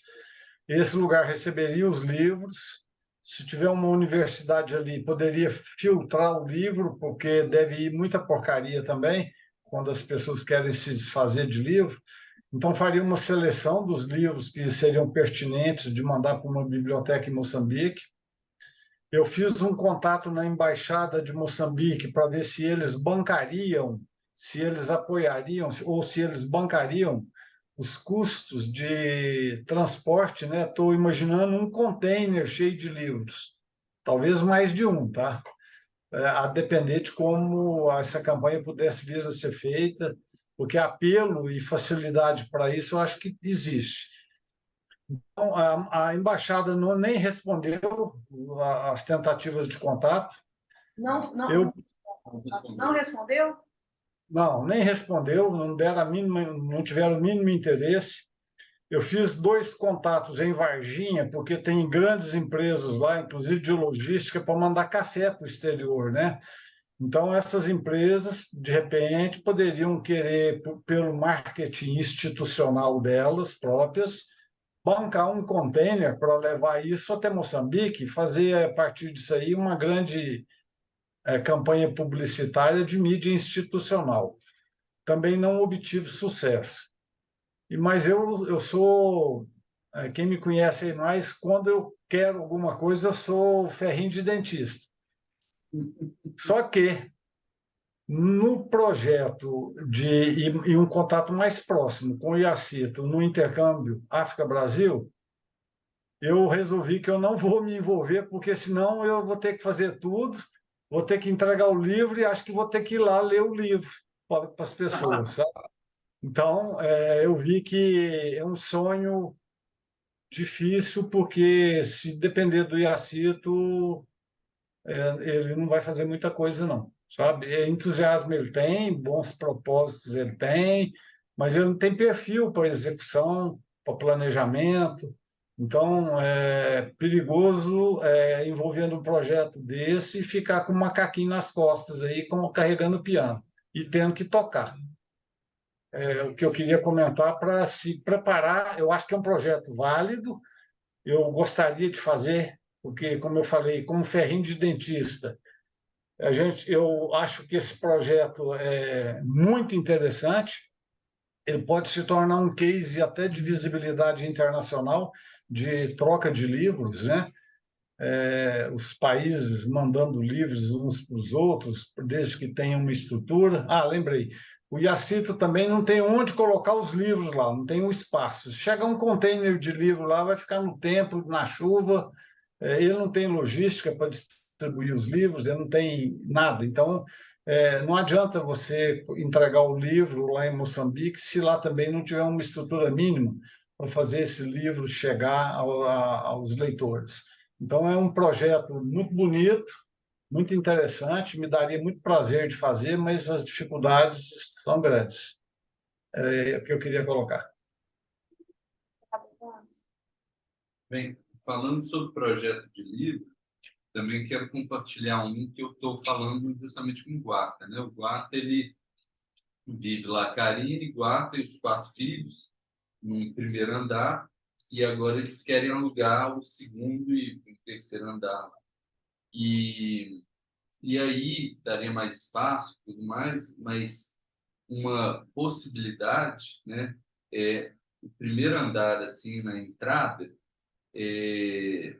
Esse lugar receberia os livros. Se tiver uma universidade ali, poderia filtrar o livro, porque deve ir muita porcaria também, quando as pessoas querem se desfazer de livro. Então, faria uma seleção dos livros que seriam pertinentes de mandar para uma biblioteca em Moçambique. Eu fiz um contato na Embaixada de Moçambique para ver se eles bancariam, se eles apoiariam, ou se eles bancariam os custos de transporte, né? Estou imaginando um container cheio de livros talvez mais de um, tá? A depender de como essa campanha pudesse vir a ser feita, porque apelo e facilidade para isso eu acho que existe. Então, a embaixada nem respondeu às tentativas de contato. Não respondeu? Não, nem respondeu, não tiveram o mínimo interesse. Eu fiz 2 contatos em Varginha, porque tem grandes empresas lá, inclusive de logística, para mandar café para o exterior, né? Então, essas empresas, de repente, poderiam querer, pelo marketing institucional delas próprias, bancar um container para levar isso até Moçambique e fazer, a partir disso aí, uma grande campanha publicitária de mídia institucional. Também não obtive sucesso. Mas eu sou, quem me conhece aí mais, quando eu quero alguma coisa, eu sou ferrinho de dentista. Só que no projeto e um contato mais próximo com o IACITO, no intercâmbio África-Brasil, eu resolvi que eu não vou me envolver, porque senão eu vou ter que fazer tudo, vou ter que entregar o livro e acho que vou ter que ir lá ler o livro para as pessoas, sabe? Então, eu vi que é um sonho difícil, porque se depender do IACITO, ele não vai fazer muita coisa, não, sabe? Entusiasmo ele tem, bons propósitos ele tem, mas ele não tem perfil para execução, para planejamento. Então, é perigoso envolvendo um projeto desse e ficar com um macaquinho nas costas aí, como carregando o piano e tendo que tocar. O que eu queria comentar para se preparar, eu acho que é um projeto válido, eu gostaria de fazer, porque, como eu falei, como ferrinho de dentista, eu acho que esse projeto é muito interessante, ele pode se tornar um case até de visibilidade internacional, de troca de livros, né? Os países mandando livros uns para os outros, desde que tenham uma estrutura. Lembrei, o IACITO também não tem onde colocar os livros lá, não tem um espaço. Se chega um container de livro lá, vai ficar no tempo, na chuva, ele não tem logística para distribuir os livros, ele não tem nada. Então, não adianta você entregar o livro lá em Moçambique se lá também não tiver uma estrutura mínima para fazer esse livro chegar aos leitores. Então, é um projeto muito bonito, muito interessante, me daria muito prazer de fazer, mas as dificuldades são grandes. É o que eu queria colocar. Bem, falando sobre projeto de livro, também quero compartilhar um que eu estou falando justamente com o Guarta, né? O Guarta, ele vive lá, Karine, Guarta e os 4 filhos, no primeiro andar, e agora eles querem alugar o segundo e o terceiro andar. E aí daria mais espaço e tudo mais, mas uma possibilidade, né, é o primeiro andar, assim, na entrada, é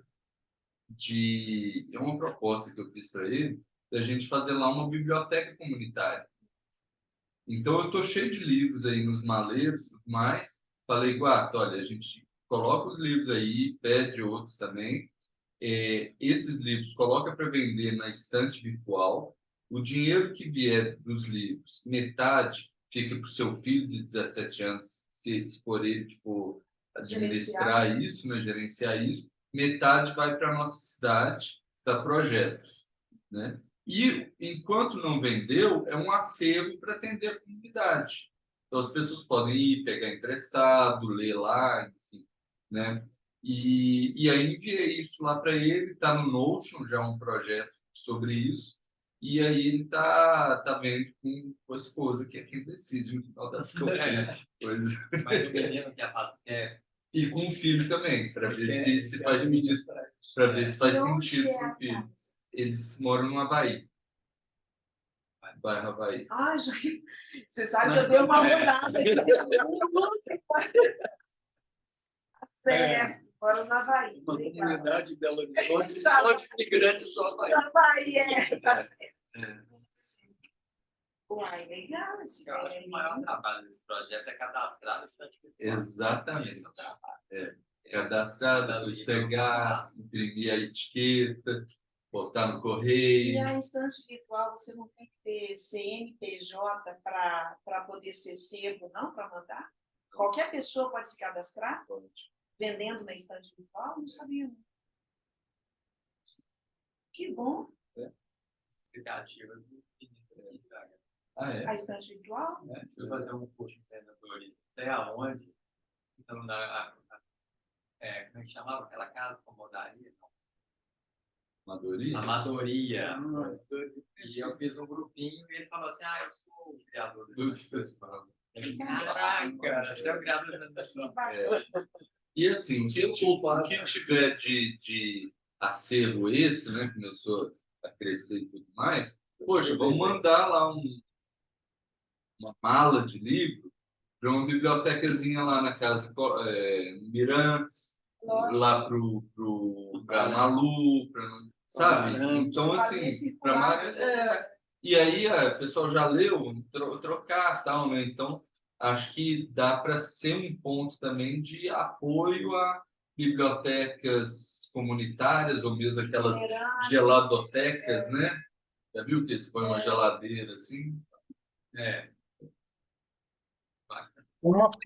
uma proposta que eu fiz para ele, da gente fazer lá uma biblioteca comunitária. Então, eu estou cheio de livros aí nos maleiros e tudo mais. Falei, Guarda, olha, a gente coloca os livros aí, pede outros também. Esses livros coloca para vender na estante virtual. O dinheiro que vier dos livros, metade fica para o seu filho de 17 anos, se for ele que for administrar isso, né, gerenciar isso. Metade vai para a nossa cidade, para projetos, né? E, enquanto não vendeu, é um acervo para atender a comunidade. Então, as pessoas podem ir, pegar emprestado, ler lá, enfim, né? E aí enviei isso lá para ele, está no Notion, já um projeto sobre isso, e aí ele tá vendo com a esposa, que é quem decide no final das contas. Mas o menino quer e com o filho também, para ver se faz sentido, para ver se faz sentido para o filho. Eles moram no Havaí. Bairro Havaí. Você sabe que eu dei uma mudada. Certo, moro no Havaí. Uma comunidade de Belo Horizonte, de imigrantes do Havaí. Havaí, tá certo. Uai, legal esse Eu acho que o maior trabalho desse projeto é cadastrar no estante virtual. Exatamente. Cadastrar, depois pegar, imprimir a etiqueta, botar no E correio. a estante virtual, você não tem que ter CNPJ para poder ser sebo, não, para mandar? Qualquer pessoa pode se cadastrar vendendo na estante virtual? Não sabia. Que bom. Explicativa. Ah, é? A estante virtual? Se eu fazer um curso de empreendedorismo, até aonde? Então, como é que chamava aquela casa? Comodaria? Amadoria? Amadoria. E eu fiz um grupinho e ele falou assim, eu sou o criador desse festival. Caraca, você é o criador desse festival. E assim, o que tiver de acervo esse, né, que começou a crescer e tudo mais, poxa, vamos mandar lá uma mala de livro para uma bibliotecazinha lá na casa Mirantes, lá para Malu, sabe? Então, assim, para Maria. E aí, o pessoal já leu, trocar tal, né? Então, acho que dá para ser um ponto também de apoio a bibliotecas comunitárias, ou mesmo aquelas geladotecas, né? Já viu que você põe uma geladeira assim?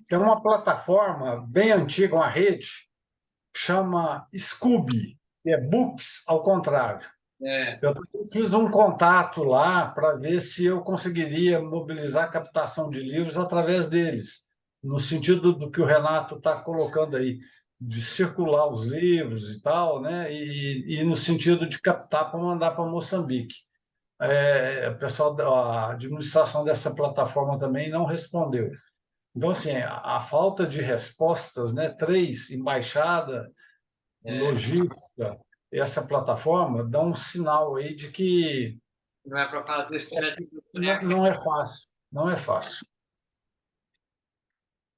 Tem uma plataforma bem antiga, uma rede, chama Scooby, que é Books ao contrário. Eu fiz um contato lá para ver se eu conseguiria mobilizar a captação de livros através deles, no sentido do que o Renato está colocando aí, de circular os livros e tal, né? E no sentido de captar para mandar para Moçambique. O pessoal a administração dessa plataforma também não respondeu. Então, assim, a falta de respostas, né? 3, embaixada, logística, essa plataforma, dá um sinal aí de que Não é para fazer isso. não é fácil, não é fácil.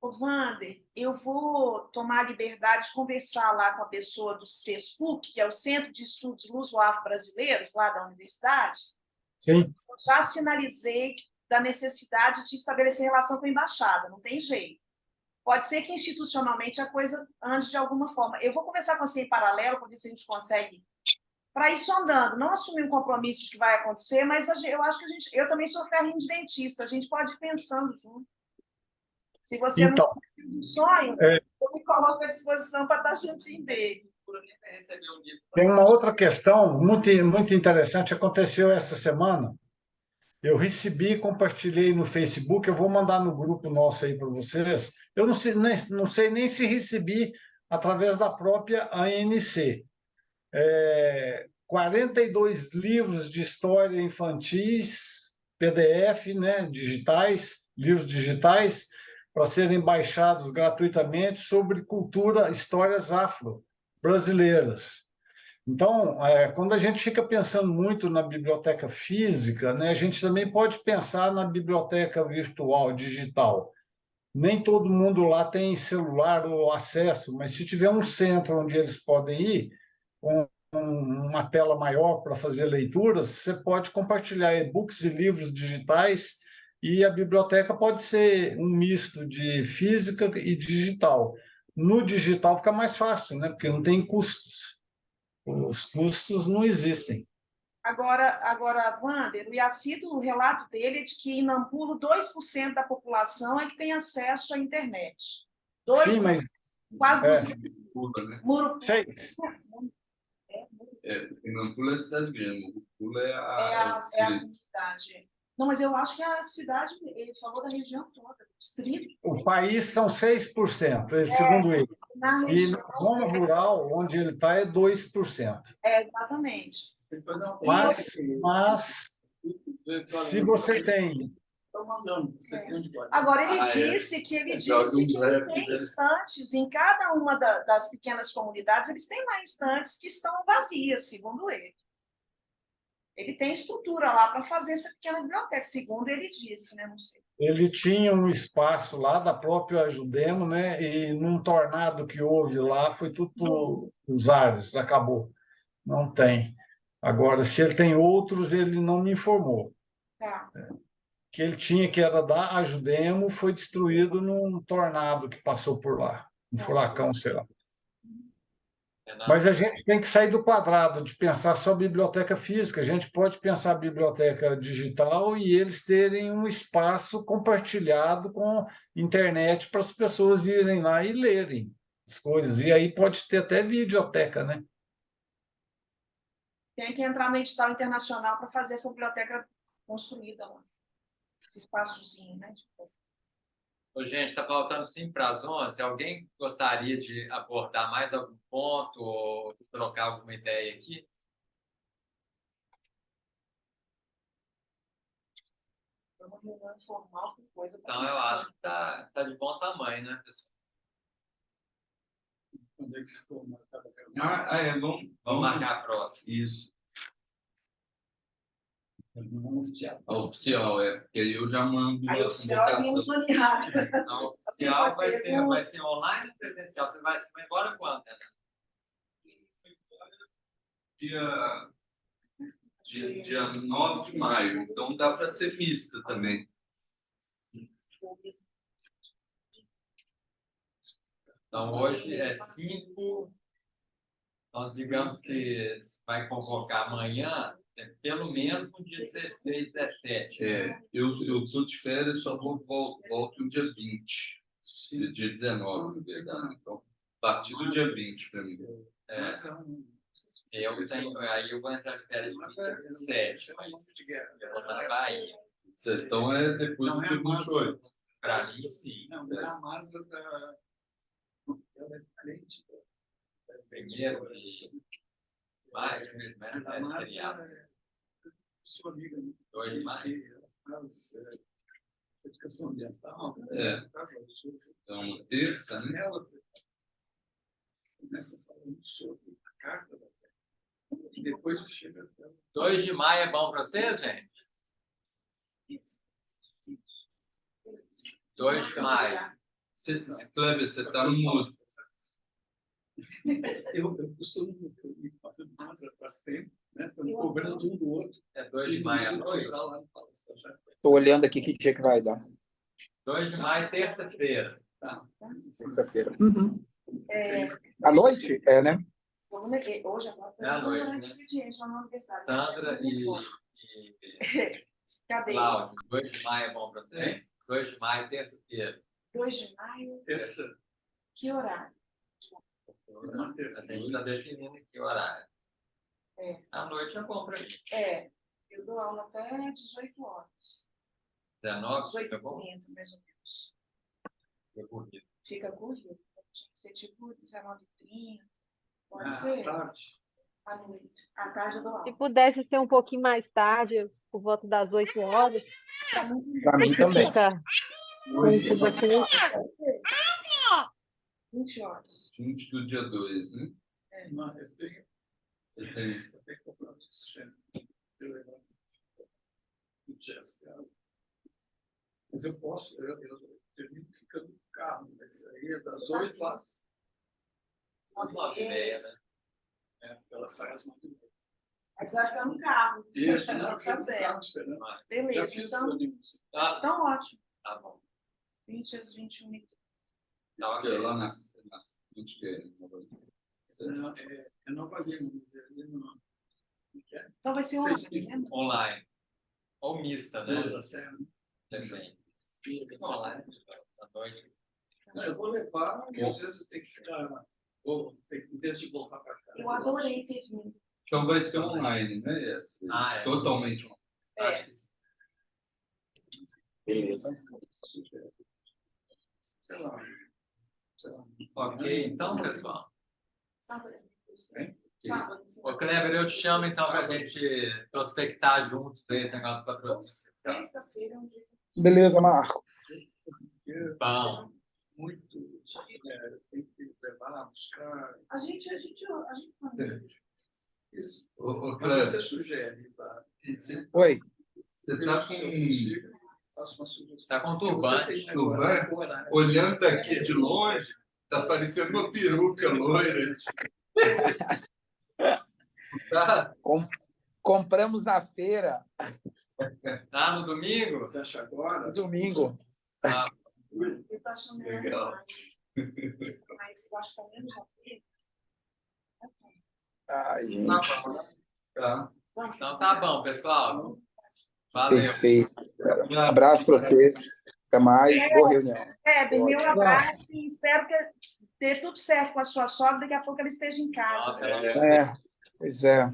Ô, Wander, eu vou tomar a liberdade de conversar lá com a pessoa do CESPUC, que é o Centro de Estudos Luso-Afro-Brasileiros, lá da universidade. Sim. Eu já sinalizei da necessidade de estabelecer relação com a embaixada, não tem jeito. Pode ser que institucionalmente a coisa ande de alguma forma. Eu vou conversar com você em paralelo para ver se a gente consegue, para ir sondando, não assumir um compromisso de que vai acontecer, mas eu acho que eu também sou ferrinho de dentista, a gente pode ir pensando junto. Se você então, não tem um sonho, eu me coloco à disposição para estar juntinho dele. Tem uma outra questão muito, muito interessante, aconteceu essa semana. Eu recebi e compartilhei no Facebook, eu vou mandar no grupo nosso aí para vocês. Eu não sei nem se recebi através da própria ANC. 42 livros de história infantis, PDF, né, digitais, livros digitais, para serem baixados gratuitamente sobre cultura, histórias afro-brasileiras. Então, quando a gente fica pensando muito na biblioteca física, né, a gente também pode pensar na biblioteca virtual, digital. Nem todo mundo lá tem celular ou acesso, mas se tiver um centro onde eles podem ir, com uma tela maior para fazer leituras, você pode compartilhar e-books e livros digitais, e a biblioteca pode ser um misto de física e digital. No digital fica mais fácil, né? Porque não tem custos. Os custos não existem. Agora, Wander, o Yacido, o relato dele é de que em Nampula 2% da população é que tem acesso à internet. 2%, sim, mas... quase 200. Muro, né? 6. Nampula é a cidade grande, Murupula é a comunidade. Não, mas eu acho que a cidade, ele falou da região toda, distrito. O país são 6%, segundo ele. E na zona rural, onde ele está, é 2%. Exatamente. Mas se você tem... Agora, ele disse que ele tem estantes em cada uma das pequenas comunidades, eles têm lá estantes que estão vazias, segundo ele. Ele tem estrutura lá para fazer essa pequena biblioteca, segundo ele disse, né? Não sei. Ele tinha um espaço lá da própria Ajudemo, né? E num tornado que houve lá, foi tudo para os ares, acabou. Não tem. Agora, se ele tem outros, ele não me informou. Tá. Que ele tinha, que era da Ajudemo, foi destruído num tornado que passou por lá. Um furacão, sei lá. Mas a gente tem que sair do quadrado de pensar só biblioteca física. A gente pode pensar biblioteca digital e eles terem um espaço compartilhado com internet para as pessoas irem lá e lerem as coisas. E aí pode ter até videoteca, né? Tem que entrar no edital internacional para fazer essa biblioteca construída lá. Esse espaçozinho, né? Ô, gente, está faltando 5 para as 11. Alguém gostaria de abordar mais algum ponto ou trocar alguma ideia aqui? É uma reunião informal, com coisa. Então, eu acho que tá de bom tamanho, né, pessoal? Onde é que ficou marcado? Vamos marcar a próxima. Isso. Não oficial. A oficial, porque aí eu já mando Aí a oficial é menos convocação. zoneada. A oficial vai ser online ou presencial? Você vai embora quando, né? Dia 9 de maio, então dá para ser mista também. Então, hoje é 5. Nós digamos que vai convocar amanhã, pelo menos no dia 16, 17. Eu estou de férias, só volto no dia 20. Dia 19, na verdade. Então, a partir do dia 20 para mim. Aí eu vou entrar de férias no dia 27, mas eu vou estar na Bahia. Então é depois do dia 28. Para mim, sim. Não, é a massa da... Ela é diferente. Primeiro de maio, né? Feriado. Sua amiga, 2 de maio. faz educação ambiental. Então, terça, né? Ela começa falando sobre a carta da terra. E depois chega até 2 de maio é bom para vocês, gente? 2 de maio. Kleber, você está no mudo. Eu costumo me fazer massa faz tempo, né? Estamos cobrando um do outro. É 2 de maio à noite? Estou olhando aqui que dia que vai dar. 2 de maio, terça-feira. Terça-feira. À noite? É, né? Hoje, agora, É à noite, né? expediente lá na universidade. Sandra e Cadê? Cláudio, 2 de maio é bom para você? 2 de maio, terça-feira. 2 de maio, Terça. que horário? A gente está definindo aqui o horário. À noite é bom para mim. Eu dou aula até 18 horas. 19, 18 fica bom? mais ou menos. Fica corrido. Fica corrido. Tinha que ser tipo 19h30. Pode ser? Tarde. À noite. À tarde eu dou aula. Se pudesse ser um pouquinho mais tarde, por volta das 8 horas. Para mim também. Fica 20 horas. 20 do dia 2, né? Não, eu tenho compromisso sempre. Mas eu posso, eu termino ficando no carro, mas aí é das 8 às 9h30, né? ela sai às 9h30. Aí você vai ficar no carro. Isso, não, Tá certo. esperando. Já Beleza, fiz então, então ótimo. Tá bom. 20 às 21h30. Tá, Porque ok. lá nas onde que é? Eu não paguei, mas ele não. Então vai ser online, né? Online. Ou mista, né? Tá certo. Também. Online, à noite. Não, eu vou levar, e às vezes eu tenho que ficar, ou em vez de voltar para casa. Eu adorei ter vindo. Então vai ser online, né? Totalmente online. Acho que sim. Beleza. Sei lá. Ok, então, pessoal. Sábado. Hein? Sábado. Ô, Kleber, eu te chamo então para a gente prospectar juntos esse negócio do patrocínio. Terça-feira é um dia. Beleza, Marco. Bom. Muito, tem que levar, buscar. A gente Isso. Ô, Mas Kleber, você sugere, tá? Oi. você está com... Faço uma sugestão. Está com turbante. Olhando daqui de longe, tá parecendo uma peruca loira. Tá? Compramos na feira, Tá no domingo? Você acha agora? no domingo. Ah, Eu tô achando Legal. mas eu acho que é menos a ver. Ai, Tá gente, bom, né? Tá. Então tá bom, pessoal. Valeu. perfeito. Abraço para vocês. Até mais. Boa reunião. Kleber, meu Ótimo. abraço e espero que dê tudo certo com a sua sogra, daqui a pouco ela esteja em casa. Pois é.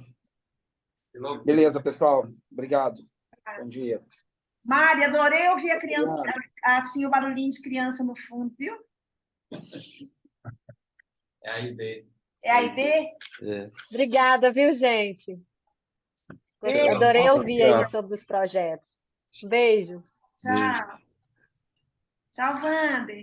Beleza, pessoal. Obrigado. Bom dia. Mari, adorei ouvir a criança, assim, o barulhinho de criança no fundo, viu? É a ID. É a ID? Obrigada, viu, gente? Beijo. Adorei ouvir aí sobre os projetos. Beijo. Tchau. Tchau, Wander.